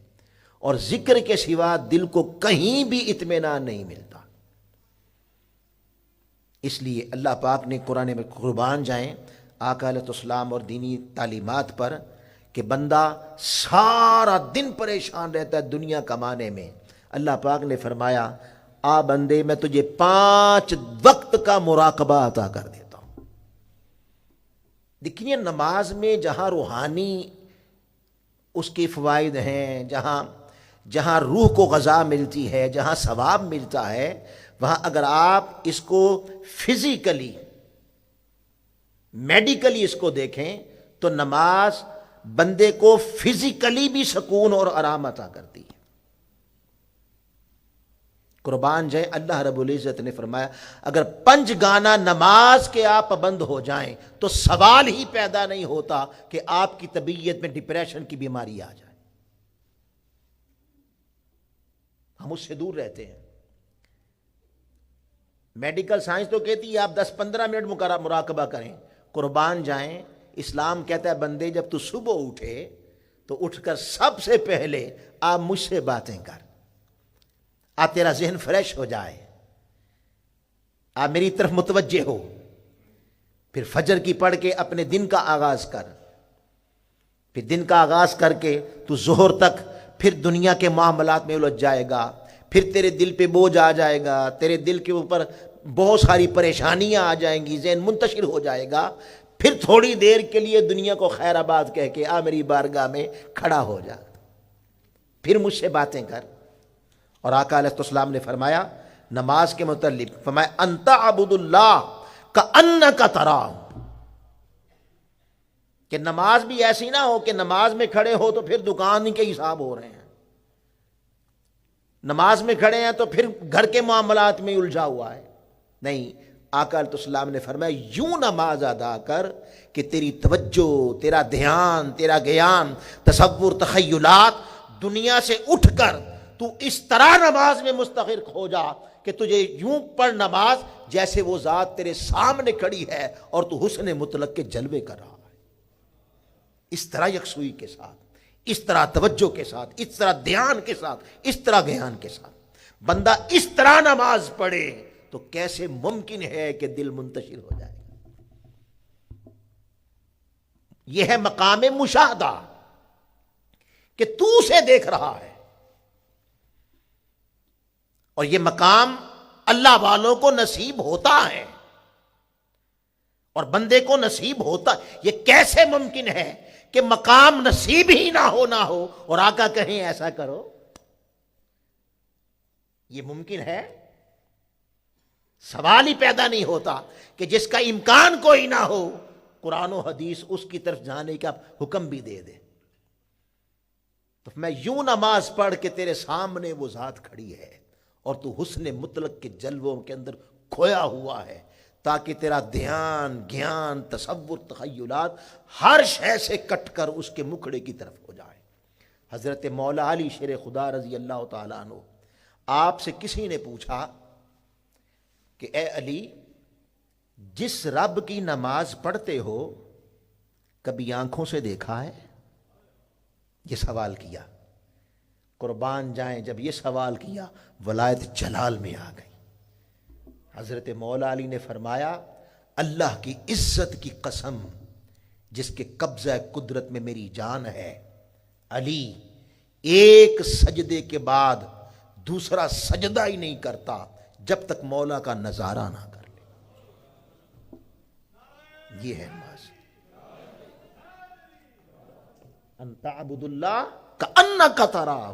Speaker 1: اور ذکر کے سوا دل کو کہیں بھی اطمینان نہیں ملتا۔ اس لیے اللہ پاک نے قرآن میں قربان جائیں آقا علیہ السلام اور دینی تعلیمات پر، کہ بندہ سارا دن پریشان رہتا ہے دنیا کمانے میں، اللہ پاک نے فرمایا آ بندے میں تجھے 5 وقت کا مراقبہ عطا کر دیتا ہوں۔ دیکھیے نماز میں جہاں روحانی اس کے فوائد ہیں، جہاں روح کو غذا ملتی ہے، جہاں ثواب ملتا ہے، وہاں اگر آپ اس کو فزیکلی میڈیکلی اس کو دیکھیں تو نماز بندے کو فزیکلی بھی سکون اور آرام عطا کرتی ہے۔ قربان جائے اللہ رب العزت نے فرمایا اگر 5 گانا نماز کے آپ پابند ہو جائیں تو سوال ہی پیدا نہیں ہوتا کہ آپ کی طبیعت میں ڈپریشن کی بیماری آ جائے۔ ہم اس سے دور رہتے ہیں۔ میڈیکل سائنس تو کہتی ہے آپ 10-15 منٹ مراقبہ کریں، قربان جائیں اسلام کہتا ہے بندے جب تو صبح اٹھے تو اٹھ کر سب سے پہلے آپ مجھ سے باتیں کر، آپ تیرا ذہن فریش ہو جائے، آپ میری طرف متوجہ ہو، پھر فجر کی پڑھ کے اپنے دن کا آغاز کر، پھر دن کا آغاز کر کے تو ظہر تک پھر دنیا کے معاملات میں الجھ جائے گا، پھر تیرے دل پہ بوجھ آ جائے گا، تیرے دل کے اوپر بہت ساری پریشانیاں آ جائیں گی، ذہن منتشر ہو جائے گا، پھر تھوڑی دیر کے لیے دنیا کو خیر آباد کہہ کے آ میری بارگاہ میں کھڑا ہو جا، پھر مجھ سے باتیں کر۔ اور آقا علیہ السلام نے فرمایا نماز کے متعلق، فرمایا انت عبد اللہ کأنک تراہ، کہ نماز بھی ایسی نہ ہو کہ نماز میں کھڑے ہو تو پھر دکان کے حساب ہو رہے ہیں، نماز میں کھڑے ہیں تو پھر گھر کے معاملات میں الجھا ہوا ہے، نہیں۔ آقا علیہ السلام نے فرمایا یوں نماز ادا کر کہ تیری توجہ، تیرا دھیان، تیرا گیان، تصور، تخیلات دنیا سے اٹھ کر تو اس طرح نماز میں مستغرق ہو جا کہ تجھے یوں پڑھ نماز جیسے وہ ذات تیرے سامنے کھڑی ہے اور تو حسن مطلق کے جلوے کر رہا ہے، اس طرح یکسوئی کے ساتھ، اس طرح توجہ کے ساتھ، اس طرح دھیان کے ساتھ، اس طرح گیان کے ساتھ بندہ اس طرح نماز پڑھے تو کیسے ممکن ہے کہ دل منتشر ہو جائے گا۔ یہ ہے مقام مشاہدہ کہ تو اسے دیکھ رہا ہے، اور یہ مقام اللہ والوں کو نصیب ہوتا ہے اور بندے کو نصیب ہوتا۔ یہ کیسے ممکن ہے کہ مقام نصیب ہی نہ ہو اور آقا کہیں ایسا کرو؟ یہ ممکن ہے؟ سوال ہی پیدا نہیں ہوتا کہ جس کا امکان کوئی نہ ہو قرآن و حدیث اس کی طرف جانے کا حکم بھی دے دے۔ تو میں یوں نماز پڑھ کے تیرے سامنے وہ ذات کھڑی ہے اور تو حسن مطلق کے جلووں کے اندر کھویا ہوا ہے، تاکہ تیرا دھیان، گیان، تصور، تخیلات ہر شے سے کٹ کر اس کے مکھڑے کی طرف ہو جائے۔ حضرت مولا علی شیر خدا رضی اللہ تعالیٰ عنہ، آپ سے کسی نے پوچھا کہ اے علی جس رب کی نماز پڑھتے ہو کبھی آنکھوں سے دیکھا ہے؟ یہ سوال کیا. قربان جائیں جب یہ سوال کیا ولایت جلال میں آ گئی. حضرت مولا علی نے فرمایا اللہ کی عزت کی قسم جس کے قبضہ قدرت میں میری جان ہے، علی ایک سجدے کے بعد دوسرا سجدہ ہی نہیں کرتا جب تک مولا کا نظارہ نہ کر لے. یہ ہے نماز. ان تعبد اللہ کأنک تراہ،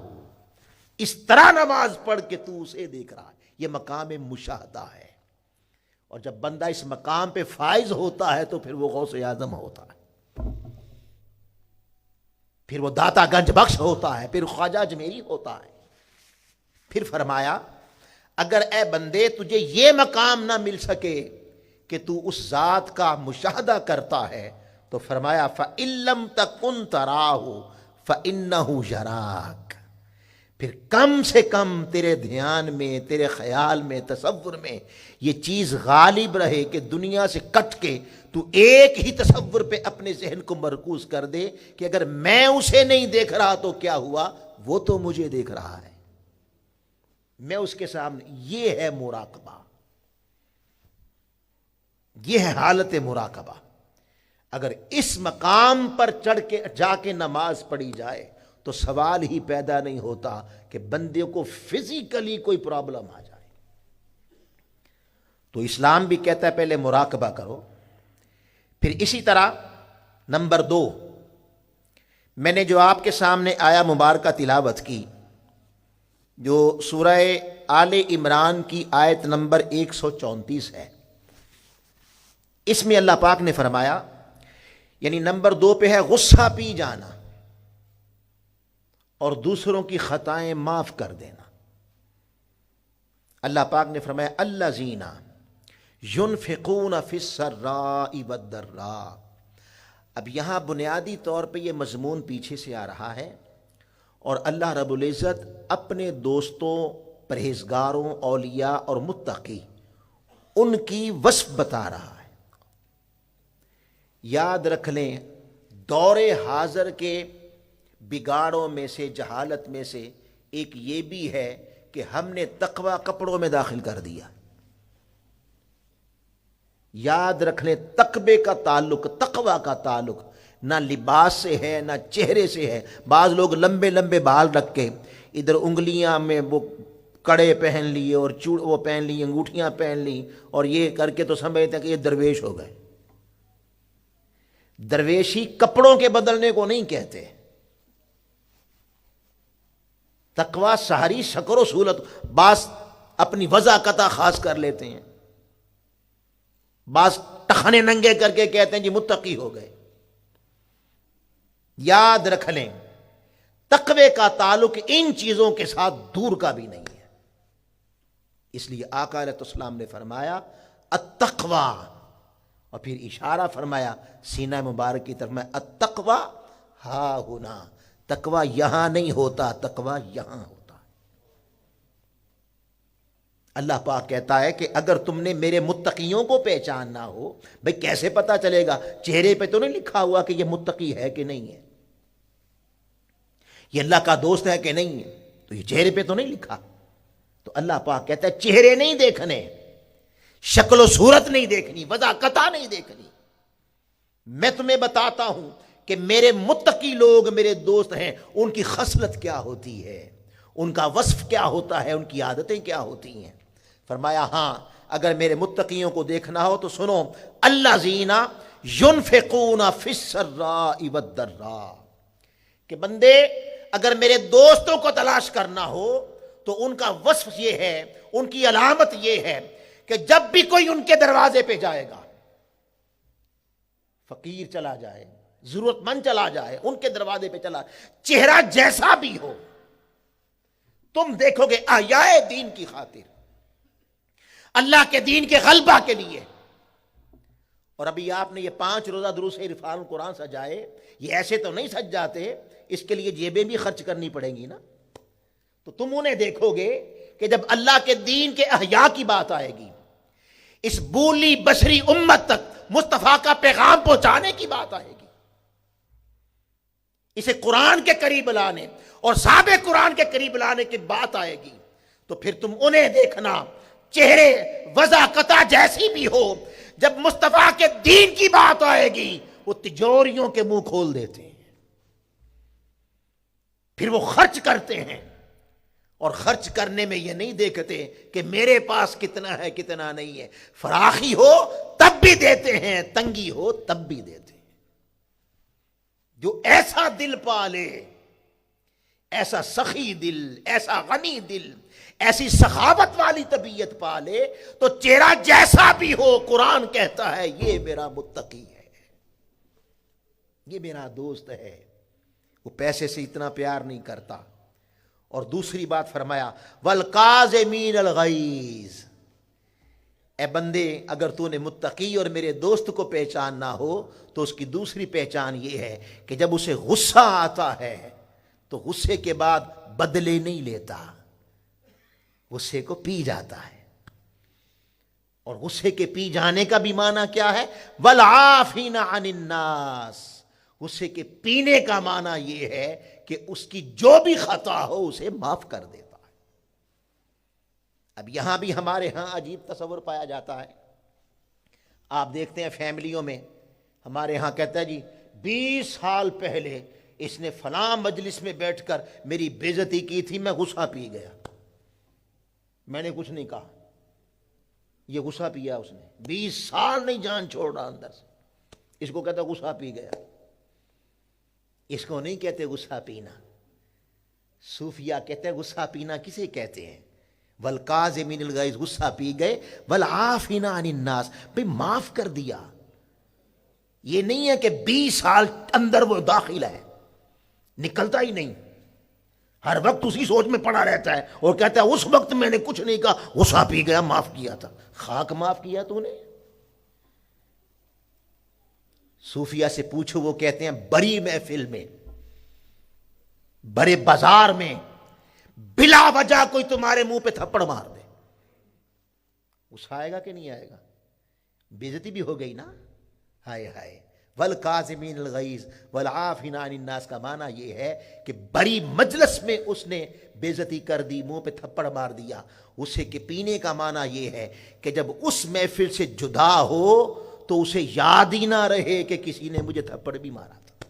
Speaker 1: اس طرح نماز پڑھ کے تو اسے دیکھ رہا ہے. یہ مقام مشاہدہ ہے، اور جب بندہ اس مقام پہ فائز ہوتا ہے تو پھر وہ غوث اعظم ہوتا ہے، پھر وہ داتا گنج بخش ہوتا ہے، پھر خواجہ اجمیری ہوتا ہے. پھر فرمایا اگر اے بندے تجھے یہ مقام نہ مل سکے کہ تو اس ذات کا مشاہدہ کرتا ہے تو فرمایا فَإِن لَّمْ تَكُن تَرَاهُ فَإِنَّهُ يَرَاكَ. پھر کم سے کم تیرے دھیان میں، تیرے خیال میں، تصور میں یہ چیز غالب رہے کہ دنیا سے کٹ کے تو ایک ہی تصور پہ اپنے ذہن کو مرکوز کر دے کہ اگر میں اسے نہیں دیکھ رہا تو کیا ہوا، وہ تو مجھے دیکھ رہا ہے، میں اس کے سامنے. یہ ہے مراقبہ، یہ ہے حالت مراقبہ. اگر اس مقام پر چڑھ کے جا کے نماز پڑھی جائے تو سوال ہی پیدا نہیں ہوتا کہ بندے کو فزیکلی کوئی پرابلم آ جائے. تو اسلام بھی کہتا ہے پہلے مراقبہ کرو. پھر اسی طرح نمبر 2 میں نے جو آپ کے سامنے آیا مبارکہ تلاوت کی جو سورہ آل عمران کی آیت نمبر 134 ہے، اس میں اللہ پاک نے فرمایا، یعنی نمبر 2 پہ ہے غصہ پی جانا اور دوسروں کی خطائیں معاف کر دینا. اللہ پاک نے فرمایا الذین ينفقون فی السراء والضراء. اب یہاں بنیادی طور پہ یہ مضمون پیچھے سے آ رہا ہے اور اللہ رب العزت اپنے دوستوں، پرہیزگاروں، اولیاء اور متقی ان کی وصف بتا رہا ہے. یاد رکھ لیں دور حاضر کے بگاڑوں میں سے، جہالت میں سے ایک یہ بھی ہے کہ ہم نے تقوی کپڑوں میں داخل کر دیا. یاد رکھ لیں تقوی کا تعلق نہ لباس سے ہے نہ چہرے سے ہے. بعض لوگ لمبے لمبے بال رکھ کے ادھر انگلیاں میں وہ کڑے پہن لیے اور وہ پہن لی، انگوٹھیاں پہن لی اور یہ کر کے تو سمجھتے ہیں کہ یہ درویش ہو گئے. درویشی کپڑوں کے بدلنے کو نہیں کہتے. تقوی ساری شکل و صورت، بعض اپنی وضاقتہ خاص کر لیتے ہیں، بعض ٹخنے ننگے کر کے کہتے ہیں جی متقی ہو گئے. یاد رکھ لیں تقوی کا تعلق ان چیزوں کے ساتھ دور کا بھی نہیں ہے. اس لیے آقا علیہ السلام نے فرمایا التقوی، اور پھر اشارہ فرمایا سینہ مبارک کی طرف میں، التقوی ہا ہنا، تقوی یہاں نہیں ہوتا، تقوی یہاں ہوتا ہے. اللہ پاک کہتا ہے کہ اگر تم نے میرے متقیوں کو پہچاننا ہو، بھئی کیسے پتا چلے گا؟ چہرے پہ تو نہیں لکھا ہوا کہ یہ متقی ہے کہ نہیں ہے، یہ اللہ کا دوست ہے کہ نہیں ہے، تو یہ چہرے پہ تو نہیں لکھا. تو اللہ پاک کہتا ہے چہرے نہیں دیکھنے، شکل و صورت نہیں دیکھنی، وضاقتہ نہیں دیکھنی. میں تمہیں بتاتا ہوں کہ میرے متقی لوگ میرے دوست ہیں، ان کی خصلت کیا ہوتی ہے، ان کا وصف کیا ہوتا ہے، ان کی عادتیں کیا ہوتی ہیں. فرمایا ہاں اگر میرے متقیوں کو دیکھنا ہو تو سنو، الذین ينفقون فی السراء والضراء، کہ بندے اگر میرے دوستوں کو تلاش کرنا ہو تو ان کا وصف یہ ہے، ان کی علامت یہ ہے کہ جب بھی کوئی ان کے دروازے پہ جائے گا، فقیر چلا جائے، ضرورت مند چلا جائے، ان کے دروازے پہ چلا، چہرہ جیسا بھی ہو، تم دیکھو گے احیاء دین کی خاطر، اللہ کے دین کے غلبہ کے لیے. اور ابھی آپ نے یہ 5 روزہ دروس عرفان قرآن سجائے، یہ ایسے تو نہیں سج جاتے، اس کے لیے جیبیں بھی خرچ کرنی پڑیں گی نا. تو تم انہیں دیکھو گے کہ جب اللہ کے دین کے احیاء کی بات آئے گی، اس بولی بشری امت تک مصطفیٰ کا پیغام پہنچانے کی بات آئے گی، اسے قرآن کے قریب لانے اور صحابہ قرآن کے قریب لانے کی بات آئے گی، تو پھر تم انہیں دیکھنا چہرے وضاقتہ جیسی بھی ہو، جب مصطفیٰ کے دین کی بات آئے گی وہ تجوریوں کے منہ کھول دیتے ہیں، پھر وہ خرچ کرتے ہیں، اور خرچ کرنے میں یہ نہیں دیکھتے کہ میرے پاس کتنا ہے کتنا نہیں ہے، فراخی ہو تب بھی دیتے ہیں، تنگی ہو تب بھی دیتے ہیں۔ جو ایسا دل پالے، ایسا سخی دل، ایسا غنی دل، ایسی سخاوت والی طبیعت پالے، تو چہرہ جیسا بھی ہو قرآن کہتا ہے یہ میرا متقی ہے، یہ میرا دوست ہے، وہ پیسے سے اتنا پیار نہیں کرتا۔ اور دوسری بات فرمایا والکاظمین الغیظ، اے بندے اگر تو نے متقی اور میرے دوست کو پہچاننا ہو تو اس کی دوسری پہچان یہ ہے کہ جب اسے غصہ آتا ہے تو غصے کے بعد بدلے نہیں لیتا، غصے کو پی جاتا ہے۔ اور غصے کے پی جانے کا بھی معنی کیا ہے؟ والعافین عن الناس، غصے کے پینے کا معنی یہ ہے کہ اس کی جو بھی خطا ہو اسے معاف کر دیتا ہے۔ اب یہاں بھی ہمارے ہاں عجیب تصور پایا جاتا ہے، آپ دیکھتے ہیں فیملیوں میں، ہمارے ہاں کہتا ہے جی 20 سال پہلے اس نے فلاں مجلس میں بیٹھ کر میری بے عزتی کی تھی، میں غصہ پی گیا، میں نے کچھ نہیں کہا، یہ غصہ پیا اس نے، 20 سال نہیں جان چھوڑ رہا اندر سے، اس کو کہتا غصہ پی گیا۔ اس کو نہیں کہتے غصہ پینا، صوفیہ کہتے ہیں غصہ پینا کسے کہتے ہیں؟ والکاظمین الغیظ، غصہ پی گئے، والعافین عن الناس، بھئی معاف کر دیا۔ یہ نہیں ہے کہ 20 سال اندر وہ داخل ہے، نکلتا ہی نہیں، ہر وقت اسی سوچ میں پڑا رہتا ہے اور کہتا ہے اس وقت میں نے کچھ نہیں کہا، غصہ پی گیا، معاف کیا تھا۔ خاک معاف کیا تو نے؟ صوفیہ سے پوچھو، وہ کہتے ہیں بڑی محفل میں، بڑے بازار میں بلا وجہ کوئی تمہارے منہ پہ تھپڑ مار دے، غصہ آئے گا کہ نہیں آئے گا؟ بے عزتی بھی ہو گئی نا، ہائے ہائے۔ والکاظمین الغیظ والعافین عن الناس کا معنی یہ ہے کہ بڑی مجلس میں اس نے بے عزتی کر دی، منہ پہ تھپڑ مار دیا۔ اسے کے پینے کا معنی یہ ہے کہ جب اس محفل سے جدا ہو تو اسے یاد ہی نہ رہے کہ کسی نے مجھے تھپڑ بھی مارا تھا،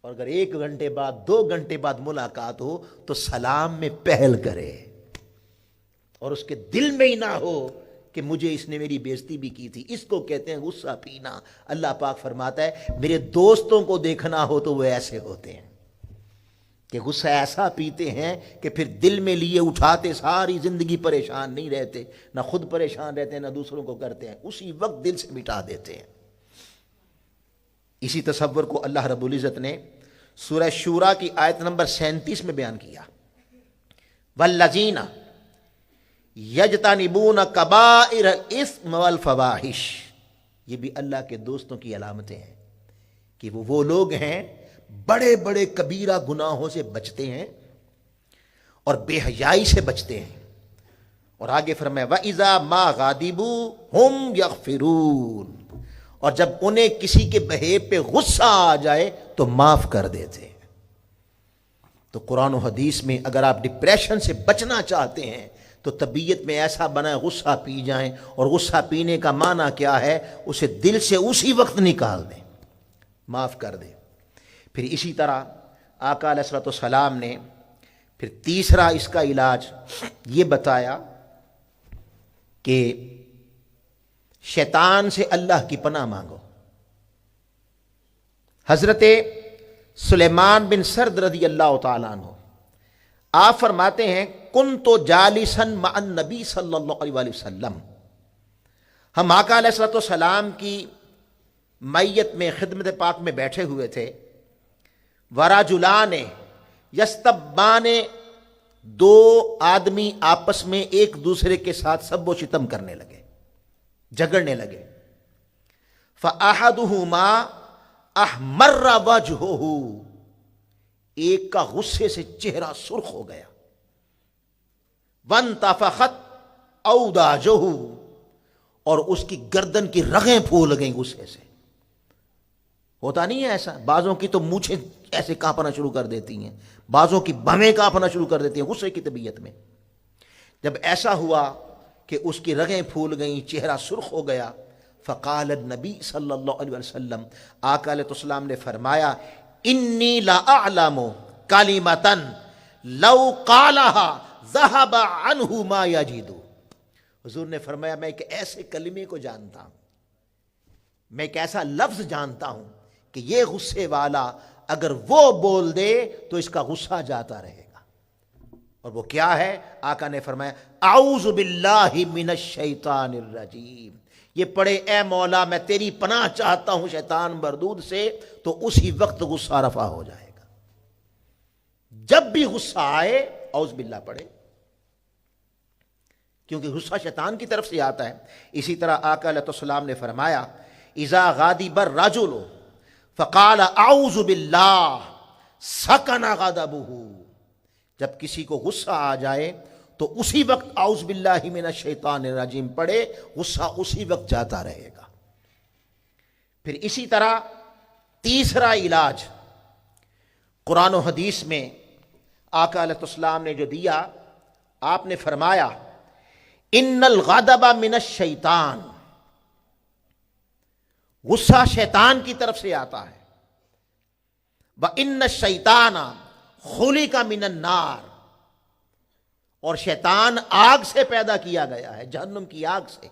Speaker 1: اور اگر 1 گھنٹے بعد 2 گھنٹے بعد ملاقات ہو تو سلام میں پہل کرے، اور اس کے دل میں ہی نہ ہو کہ مجھے اس نے میری بے عزتی بھی کی تھی۔ اس کو کہتے ہیں غصہ پینا۔ اللہ پاک فرماتا ہے میرے دوستوں کو دیکھنا ہو تو وہ ایسے ہوتے ہیں کہ غصہ ایسا پیتے ہیں کہ پھر دل میں لیے اٹھاتے ساری زندگی پریشان نہیں رہتے، نہ خود پریشان رہتے ہیں نہ دوسروں کو کرتے ہیں، اسی وقت دل سے مٹا دیتے ہیں۔ اسی تصور کو اللہ رب العزت نے سورہ شورا کی آیت نمبر 37 میں بیان کیا، والذین یجتنبون کبائر الاثم والفواحش، یہ بھی اللہ کے دوستوں کی علامتیں ہیں کہ وہ لوگ ہیں بڑے بڑے کبیرہ گناہوں سے بچتے ہیں اور بے حیائی سے بچتے ہیں۔ اور آگے فرمایا وَإِذَا مَا غَضِبُوا هُمْ يَغْفِرُونَ، اور جب انہیں کسی کے بہیب پہ غصہ آ جائے تو معاف کر دیتے ہیں۔ تو قرآن و حدیث میں اگر آپ ڈپریشن سے بچنا چاہتے ہیں تو طبیعت میں ایسا بنائیں غصہ پی جائیں، اور غصہ پینے کا معنی کیا ہے؟ اسے دل سے اسی وقت نکال دیں، معاف کر دیں۔ پھر اسی طرح آقا علیہ الصلوۃ والسلام نے پھر تیسرا اس کا علاج یہ بتایا کہ شیطان سے اللہ کی پناہ مانگو۔ حضرت سلیمان بن سرد رضی اللہ تعالیٰ عنہ آپ فرماتے ہیں کنت جالساً مع النبی صلی اللہ علیہ وسلم، ہم آقا علیہ الصلوۃ والسلام کی میت میں خدمت پاک میں بیٹھے ہوئے تھے، ورجلان یستبان، 2 آدمی آپس میں ایک دوسرے کے ساتھ سب و شتم کرنے لگے، جھگڑنے لگے۔ فَأَحَدُهُمَا احمر وجهه، ایک کا غصے سے چہرہ سرخ ہو گیا، وانتفخت اوداجه، اور اس کی گردن کی رگیں پھول گئیں غصے سے. ہوتا نہیں ہے ایسا؟ بعضوں کی تو مونچھیں ایسے کانپنا شروع کر دیتی ہیں، بعضوں کی بھویں کانپنا شروع کر دیتی ہیں غصے کی طبیعت میں. جب ایسا ہوا کہ اس کی رگیں پھول گئیں، چہرہ سرخ ہو گیا، فقال النبی صلی اللہ علیہ وسلم، آقا علیہ السلام نے فرمایا، انی لا اعلم کلمۃ لو قالها ذهب عنه ما یجد. حضور نے فرمایا میں ایک ایسے کلمے کو جانتا ہوں، میں ایک ایسا لفظ جانتا ہوں کہ یہ غصے والا اگر وہ بول دے تو اس کا غصہ جاتا رہے گا. اور وہ کیا ہے؟ آقا نے فرمایا اعوذ باللہ من الشیطان الرجیم. یہ پڑھے اے مولا میں تیری پناہ چاہتا ہوں شیطان مردود سے، تو اسی وقت غصہ رفع ہو جائے گا. جب بھی غصہ آئے اعوذ باللہ پڑھے، کیونکہ غصہ شیطان کی طرف سے آتا ہے. اسی طرح آقا علیہ السلام نے فرمایا اذا غاضب الرجل فقال اعوذ باللہ سکن غضبہ. جب کسی کو غصہ آ جائے تو اسی وقت اعوذ باللہ من الشیطان الرجیم پڑھے، غصہ اسی وقت جاتا رہے گا. پھر اسی طرح تیسرا علاج قرآن و حدیث میں آقا علیہ السلام نے جو دیا، آپ نے فرمایا ان الغضب من الشیطان، غصہ شیطان کی طرف سے آتا ہے. وَإِنَّ الشَّيْطَانَ خُلِقَ مِنَ النَّارِ، اور شیطان آگ سے پیدا کیا گیا ہے، جہنم کی آگ سے.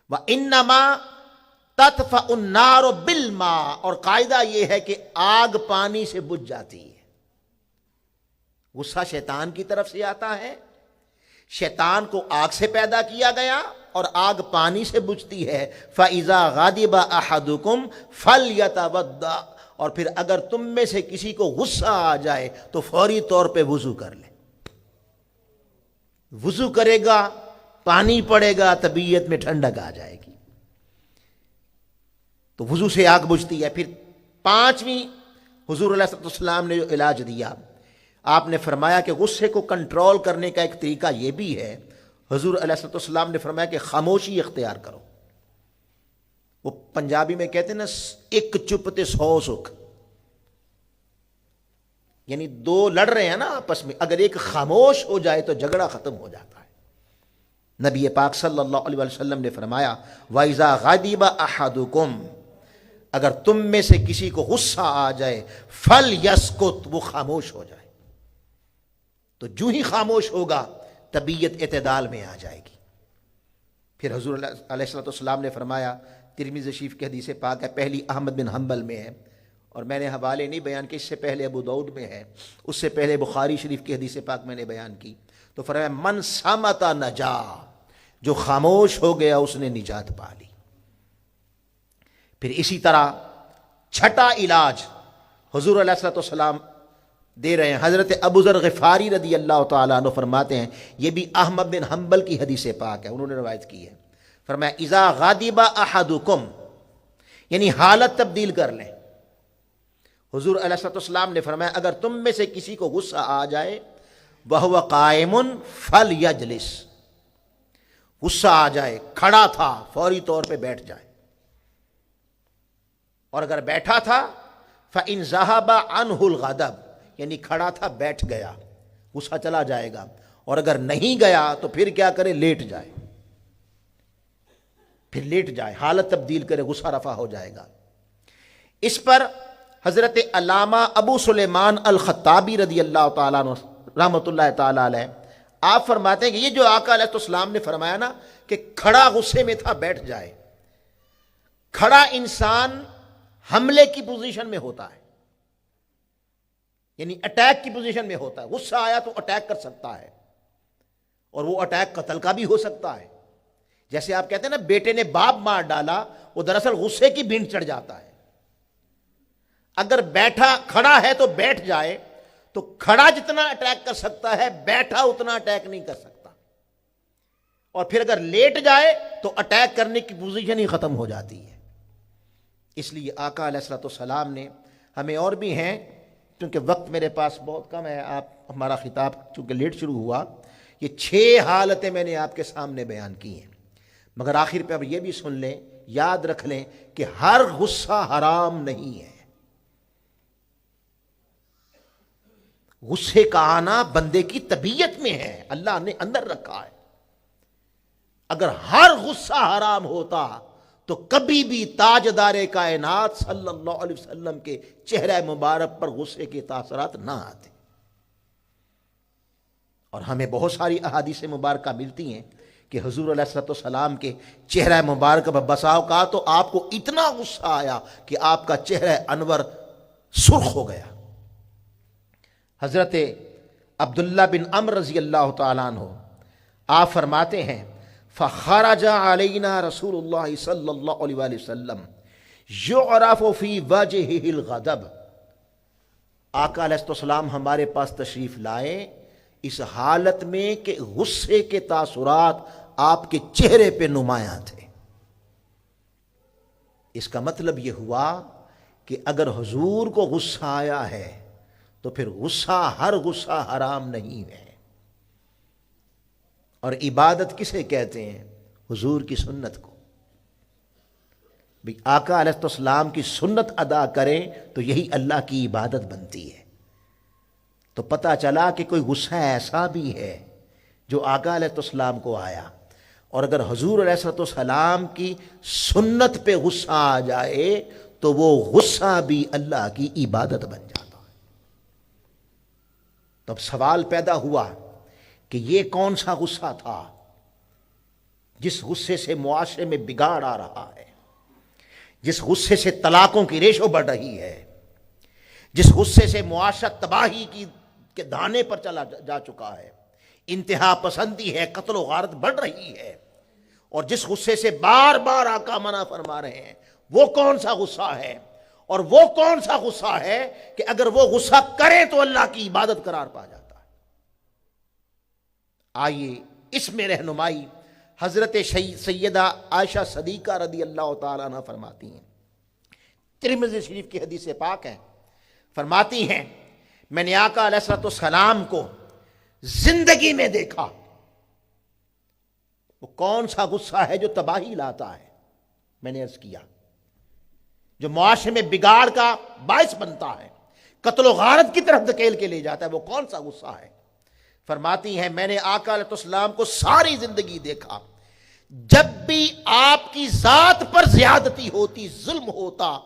Speaker 1: وَإِنَّمَا تَطْفَأُ النَّارُ بِالْمَاءِ، اور قاعدہ یہ ہے کہ آگ پانی سے بجھ جاتی ہے. غصہ شیطان کی طرف سے آتا ہے، شیطان کو آگ سے پیدا کیا گیا اور آگ پانی سے بجھتی ہے. فَإِذَا غَضِبَ أَحَدُكُمْ فَلْيَتَوَضَّأْ، اور پھر اگر تم میں سے کسی کو غصہ آ جائے تو فوری طور پہ وضو کر لے. وضو کرے گا، پانی پڑے گا، طبیعت میں ٹھنڈک آ جائے گی. تو وضو سے آگ بجھتی ہے. پھر پانچویں حضور علیہ السلام نے جو علاج دیا، آپ نے فرمایا کہ غصے کو کنٹرول کرنے کا ایک طریقہ یہ بھی ہے. حضور علیہ السلام نے فرمایا کہ خاموشی اختیار کرو. وہ پنجابی میں کہتے ہیں نا، ایک چپ تے 100 سکھ. یعنی دو لڑ رہے ہیں نا آپس میں، اگر ایک خاموش ہو جائے تو جھگڑا ختم ہو جاتا ہے. نبی پاک صلی اللہ علیہ وسلم نے فرمایا وَإِذَا غَضِبَ أَحَدُكُمْ، اگر تم میں سے کسی کو غصہ آ جائے فَلْيَسْكُتْ، وہ خاموش ہو جائے. تو جو ہی خاموش ہوگا طبیعت اعتدال میں آ جائے گی. پھر حضور علیہ السلام نے فرمایا، ترمذی شریف کی حدیث پاک ہے، پہلی احمد بن حنبل میں ہے، اور میں نے حوالے نہیں بیان کیے، اس سے پہلے ابو داؤد میں ہے، اس سے پہلے بخاری شریف کی حدیث پاک میں نے بیان کی. تو فرمایا من صمت نجا، جو خاموش ہو گیا اس نے نجات پا لی. پھر اسی طرح چھٹا علاج حضور علیہ السلام دے رہے ہیں. حضرت ابو ذر غفاری رضی اللہ تعالیٰ عنہ فرماتے ہیں، یہ بھی احمد بن حنبل کی حدیث پاک ہے، انہوں نے روایت کی ہے. فرمایا اذا غضب احدکم، یعنی حالت تبدیل کر لیں. حضور علیہ السلام نے فرمایا اگر تم میں سے کسی کو غصہ آ جائے وہو قائم فلیجلس، غصہ آ جائے، کھڑا تھا فوری طور پہ بیٹھ جائے. اور اگر بیٹھا تھا فإن ذهب عنه الغضب، یعنی کھڑا تھا بیٹھ گیا، غصہ چلا جائے گا. اور اگر نہیں گیا تو پھر کیا کرے؟ لیٹ جائے. پھر لیٹ جائے، حالت تبدیل کرے، غصہ رفع ہو جائے گا. اس پر حضرت علامہ ابو سلیمان الخطابی رضی اللہ تعالیٰ عنہ رحمۃ اللہ تعالیٰ علیہ، آپ فرماتے ہیں کہ یہ جو آقا علیہ السلام نے فرمایا نا کہ کھڑا غصے میں تھا بیٹھ جائے، کھڑا انسان حملے کی پوزیشن میں ہوتا ہے، یعنی اٹیک کی پوزیشن میں ہوتا ہے. غصہ آیا تو اٹیک کر سکتا ہے، اور وہ اٹیک قتل کا بھی ہو سکتا ہے. جیسے آپ کہتے ہیں نا بیٹے نے باپ مار ڈالا، وہ دراصل غصے کی بھینٹ چڑھ جاتا ہے. اگر بیٹھا کھڑا ہے تو بیٹھ جائے تو کھڑا جتنا اٹیک کر سکتا ہے بیٹھا اتنا اٹیک نہیں کر سکتا. اور پھر اگر لیٹ جائے تو اٹیک کرنے کی پوزیشن ہی ختم ہو جاتی ہے. اس لیے آقا علیہ السلام نے ہمیں، اور بھی ہیں کیونکہ وقت میرے پاس بہت کم ہے، آپ ہمارا خطاب چونکہ لیٹ شروع ہوا، یہ 6 حالتیں میں نے آپ کے سامنے بیان کی ہیں. مگر آخر پہ اب یہ بھی سن لیں، یاد رکھ لیں کہ ہر غصہ حرام نہیں ہے۔ غصے کا آنا بندے کی طبیعت میں ہے، اللہ نے اندر رکھا ہے۔ اگر ہر غصہ حرام ہوتا تو کبھی بھی تاجدار کائنات صلی اللہ علیہ وسلم کے چہرہ مبارک پر غصے کے تاثرات نہ آتے۔ اور ہمیں بہت ساری احادیث مبارکہ ملتی ہیں کہ حضور علیہ الصلوۃ والسلام کے چہرہ مبارک پر بسا اوقات تو آپ کو اتنا غصہ آیا کہ آپ کا چہرہ انور سرخ ہو گیا۔ حضرت عبداللہ بن عمرو رضی اللہ تعالیٰ عنہ آپ فرماتے ہیں فخرج علینا رسول اللہ صلی اللہ علیہ وآلہ وسلم یعرف فی وجہہ الغضب، آقا علیہ السلام ہمارے پاس تشریف لائے اس حالت میں کہ غصے کے تاثرات آپ کے چہرے پہ نمایاں تھے۔ اس کا مطلب یہ ہوا کہ اگر حضور کو غصہ آیا ہے تو پھر غصہ ہر غصہ حرام نہیں ہے۔ اور عبادت کسے کہتے ہیں؟ حضور کی سنت کو۔ آقا علیہ السلام کی سنت ادا کریں تو یہی اللہ کی عبادت بنتی ہے۔ تو پتہ چلا کہ کوئی غصہ ایسا بھی ہے جو آقا علیہ السلام کو آیا، اور اگر حضور علیہ السلام کی سنت پہ غصہ آ جائے تو وہ غصہ بھی اللہ کی عبادت بن جاتا ہے۔ تب سوال پیدا ہوا کہ یہ کون سا غصہ تھا جس غصے سے معاشرے میں بگاڑ آ رہا ہے، جس غصے سے طلاقوں کی ریشو بڑھ رہی ہے، جس غصے سے معاشرہ تباہی کے دھانے پر چلا جا چکا ہے، انتہا پسندی ہے، قتل و غارت بڑھ رہی ہے، اور جس غصے سے بار بار آقا منع فرما رہے ہیں، وہ کون سا غصہ ہے؟ اور وہ کون سا غصہ ہے کہ اگر وہ غصہ کرے تو اللہ کی عبادت قرار پا جاتا ہے؟ آئیے اس میں رہنمائی حضرت سیدہ عائشہ صدیقہ رضی اللہ تعالیٰ عنہ فرماتی ہیں، ترمذی شریف کی حدیث پاک ہے، فرماتی ہیں میں نے آقا علیہ السلام کو زندگی میں دیکھا۔ وہ کون سا غصہ ہے جو تباہی لاتا ہے؟ میں نے عرض کیا جو معاشرے میں بگاڑ کا باعث بنتا ہے، قتل و غارت کی طرف دھکیل کے لے جاتا ہے، وہ کون سا غصہ ہے؟ فرماتی ہیں میں نے آقا علیہ السلام کو ساری زندگی دیکھا، جب بھی آپ کی ذات پر زیادتی ہوتی، ظلم ہوتا،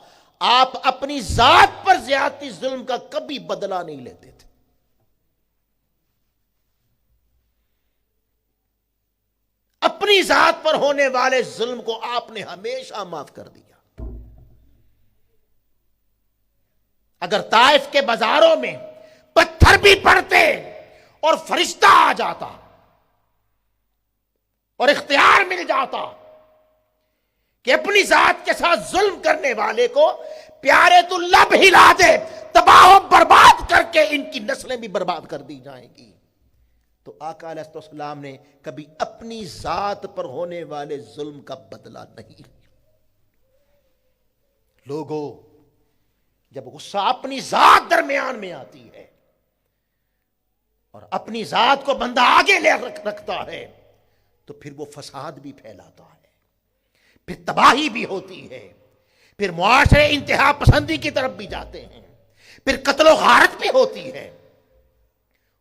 Speaker 1: آپ اپنی ذات پر زیادتی ظلم کا کبھی بدلہ نہیں لیتے تھے۔ اپنی ذات پر ہونے والے ظلم کو آپ نے ہمیشہ معاف کر دیا۔ اگر طائف کے بازاروں میں پتھر بھی پڑتے اور فرشتہ آ جاتا اور اختیار مل جاتا کہ اپنی ذات کے ساتھ ظلم کرنے والے کو پیارے تو لب ہلا دے، تباہ و برباد کر کے ان کی نسلیں بھی برباد کر دی جائیں گی، تو آقا علیہ السلام نے کبھی اپنی ذات پر ہونے والے ظلم کا بدلہ نہیں لیا۔ لوگوں، جب غصہ اپنی ذات درمیان میں آتی ہے اور اپنی ذات کو بندہ آگے لے رکھتا ہے تو پھر وہ فساد بھی پھیلاتا ہے، پھر تباہی بھی ہوتی ہے، پھر معاشرے انتہا پسندی کی طرف بھی جاتے ہیں، پھر قتل و غارت بھی ہوتی ہے۔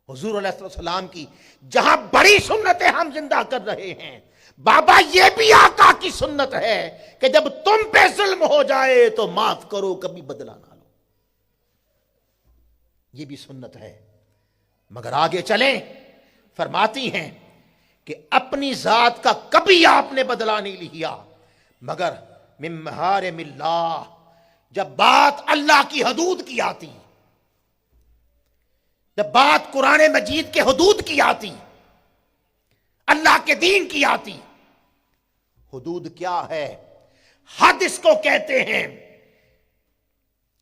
Speaker 1: حضور علیہ السلام کی جہاں بڑی سنتیں ہم زندہ کر رہے ہیں، بابا یہ بھی آقا کی سنت ہے کہ جب تم پہ ظلم ہو جائے تو معاف کرو، کبھی بدلہ نہ لو، یہ بھی سنت ہے۔ مگر آگے چلیں، فرماتی ہیں کہ اپنی ذات کا کبھی آپ نے بدلہ نہیں لیا، مگر من محارم اللہ، جب بات اللہ کی حدود کی آتی، جب بات قرآن مجید کے حدود کی آتی، اللہ کے دین کی آتی۔ حدود کیا ہے؟ حد اس کو کہتے ہیں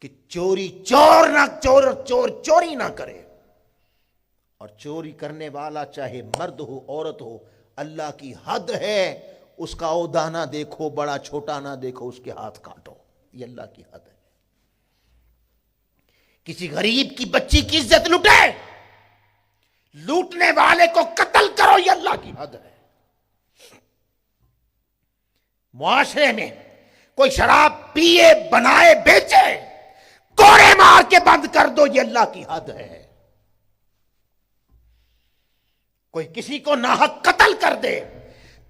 Speaker 1: کہ چوری چوری نہ کرے، اور چوری کرنے والا چاہے مرد ہو عورت ہو، اللہ کی حد ہے، اس کا عہدہ نہ دیکھو، بڑا چھوٹا نہ دیکھو، اس کے ہاتھ کاٹو، یہ اللہ کی حد ہے۔ کسی غریب کی بچی کی عزت لٹے، لوٹنے والے کو قتل کرو، یہ اللہ کی حد ہے۔ معاشرے میں کوئی شراب پیے بنائے بیچے، کوڑے مار کے بند کر دو، یہ اللہ کی حد ہے۔ کوئی کسی کو ناحق قتل کر دے،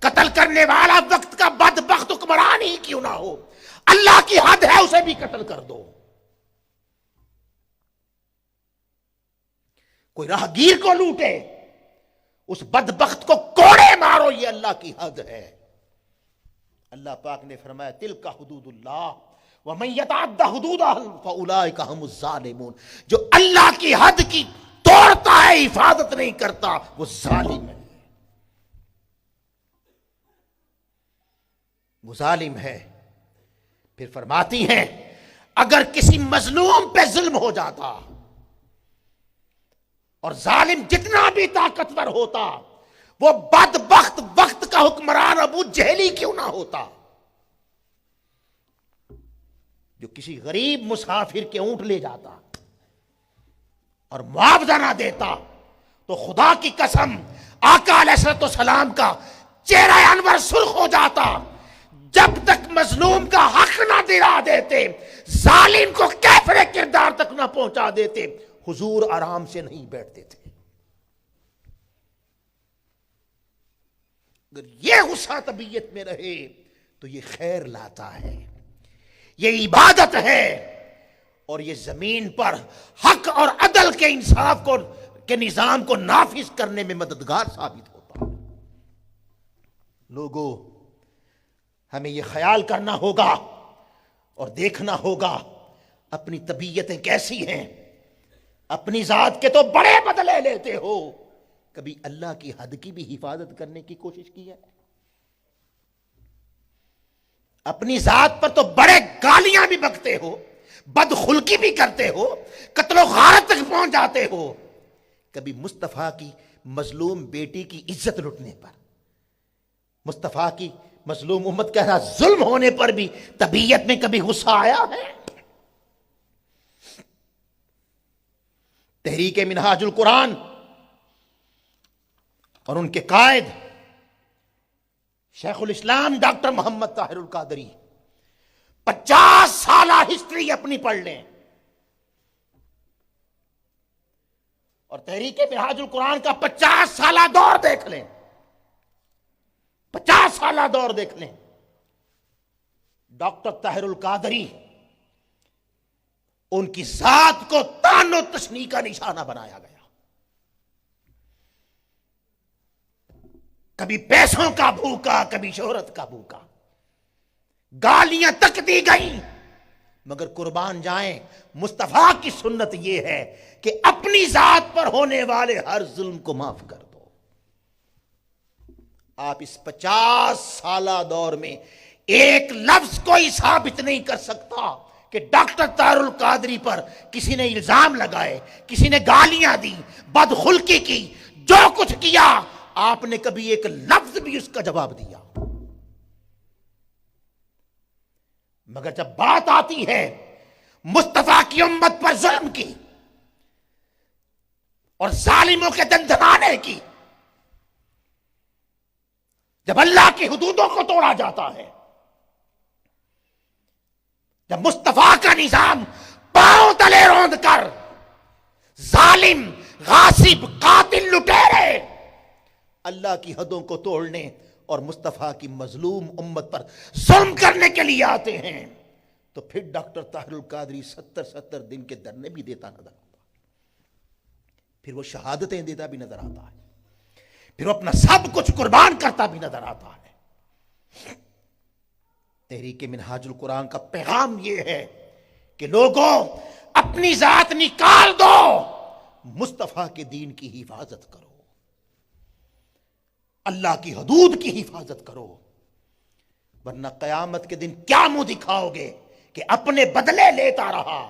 Speaker 1: قتل کرنے والا وقت کا بدبخت حکمران ہی کیوں نہ ہو، اللہ کی حد ہے، اسے بھی قتل کر دو۔ کوئی راہگیر کو لوٹے، اس بدبخت کو کوڑے مارو، یہ اللہ کی حد ہے۔ اللہ پاک نے فرمایا تلک حدود اللہ ومن یتعد حدودہ فاولئک هم الظالمون، جو اللہ کی حد کی توڑتا ہے، حفاظت نہیں کرتا، وہ ظالم ہے، وہ ظالم ہے۔ پھر فرماتی ہیں اگر کسی مظلوم پہ ظلم ہو جاتا اور ظالم جتنا بھی طاقتور ہوتا، وہ بدبخت وقت کا حکمران ابو جہلی کیوں نہ ہوتا، جو کسی غریب مسافر کے اونٹ لے جاتا اور معاوضہ نہ دیتا، تو خدا کی قسم آقا علیہ السلام کا چہرہ انور سرخ ہو جاتا۔ جب تک مظلوم کا حق نہ دلا دیتے، ظالم کو کیفر کردار تک نہ پہنچا دیتے، حضور آرام سے نہیں بیٹھتے تھے۔ اگر یہ غصہ طبیعت میں رہے تو یہ خیر لاتا ہے، یہ عبادت ہے، اور یہ زمین پر حق اور عدل کے انصاف کو کے نظام کو نافذ کرنے میں مددگار ثابت ہوتا ہے۔ لوگوں، ہمیں یہ خیال کرنا ہوگا اور دیکھنا ہوگا اپنی طبیعتیں کیسی ہیں۔ اپنی ذات کے تو بڑے بدلے لیتے ہو، کبھی اللہ کی حد کی بھی حفاظت کرنے کی کوشش کی ہے؟ اپنی ذات پر تو بڑے گالیاں بھی بکتے ہو، بدخلقی بھی کرتے ہو، قتل و غارت تک پہنچ جاتے ہو، کبھی مصطفیٰ کی مظلوم بیٹی کی عزت لٹنے پر، مصطفیٰ کی مظلوم امت کے ساتھ ظلم ہونے پر بھی طبیعت میں کبھی غصہ آیا ہے؟ تحریک منہاج القرآن اور ان کے قائد شیخ الاسلام ڈاکٹر محمد طاہر القادری 50 سالہ ہسٹری اپنی پڑھ لیں، اور تحریک منہاج القرآن کا 50 سالہ دور دیکھ لیں، 50 سالہ دور دیکھ لیں۔ ڈاکٹر طاہر القادری ان کی ذات کو طعن و تشنیع کا نشانہ بنایا گیا۔ کبھی پیسوں کا بھوکا، کبھی شہرت کا بھوکا، گالیاں تک دی گئیں، مگر قربان جائیں مصطفیٰ کی سنت یہ ہے کہ اپنی ذات پر ہونے والے ہر ظلم کو معاف کر دو۔ آپ اس 50 سالہ دور میں ایک لفظ کوئی ثابت نہیں کر سکتا کہ ڈاکٹر طاہر القادری پر کسی نے الزام لگائے، کسی نے گالیاں دی، بدخلقی کی، جو کچھ کیا، آپ نے کبھی ایک لفظ بھی اس کا جواب دیا؟ مگر جب بات آتی ہے مصطفیٰ کی امت پر ظلم کی اور ظالموں کے دندنانے کی، جب اللہ کی حدودوں کو توڑا جاتا ہے، جب مصطفیٰ کا نظام پاؤں تلے روند کر ظالم، غاصب، قاتل، لٹیرے اللہ کی حدوں کو توڑنے اور مصطفیٰ کی مظلوم امت پر ظلم کرنے کے لیے آتے ہیں، تو پھر ڈاکٹر طاہر القادری 70 دن کے دھرنے بھی دیتا نظر آتا ہے، پھر وہ شہادتیں دیتا بھی نظر آتا ہے، پھر وہ اپنا سب کچھ قربان کرتا بھی نظر آتا ہے۔ تحریک منہاج القرآن کا پیغام یہ ہے کہ لوگوں، اپنی ذات نکال دو، مصطفیٰ کے دین کی حفاظت کرو، اللہ کی حدود کی حفاظت کرو، ورنہ قیامت کے دن کیا منہ دکھاؤ گے کہ اپنے بدلے لیتا رہا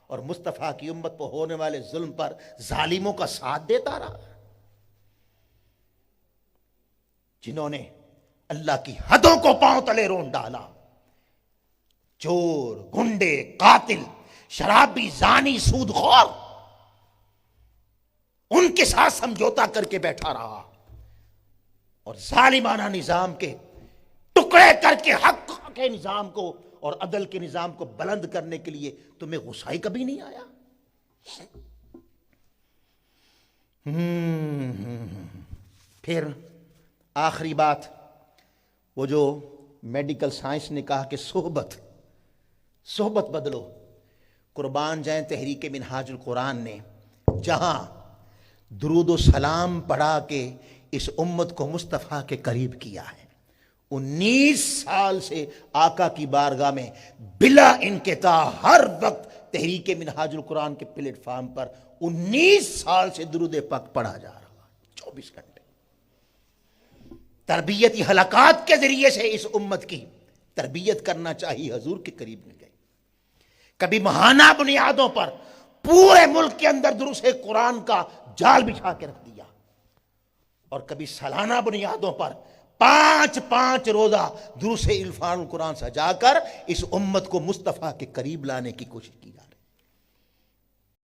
Speaker 1: اور مصطفیٰ کی امت پر ہونے والے ظلم پر ظالموں کا ساتھ دیتا رہا؟ جنہوں نے اللہ کی حدوں کو پاؤں تلے رون ڈالا، چور، گنڈے، قاتل، شرابی، زانی، سود خور، ان کے ساتھ سمجھوتا کر کے بیٹھا رہا اور ظالمانہ نظام کے ٹکڑے کر کے حق کے نظام کو اور عدل کے نظام کو بلند کرنے کے لیے تمہیں غصہ ہی کبھی نہیں آیا؟ پھر آخری بات، وہ جو میڈیکل سائنس نے کہا کہ صحبت بدلو، قربان جائیں تحریک منہاج القرآن نے جہاں درود و سلام پڑھا کے اس امت کو مصطفیٰ کے قریب کیا ہے، 19 سال سے آقا کی بارگاہ میں بلا انقطاع ہر وقت تحریک منہاج القرآن کے پلیٹ فارم پر 19 سال سے درود پاک پڑھا جا رہا، 24 گھنٹے تربیتی حلقات کے ذریعے سے اس امت کی تربیت کرنا چاہیے، حضور کے قریب میں گئے۔ کبھی ماہانہ بنیادوں پر پورے ملک کے اندر دروس قرآن کا جال بچھا کے رکھ دیا، اور کبھی سالانہ بنیادوں پر 5 روزہ دروس عرفان القرآن سجا کر اس امت کو مصطفیٰ کے قریب لانے کی کوشش کی جاتی ہے۔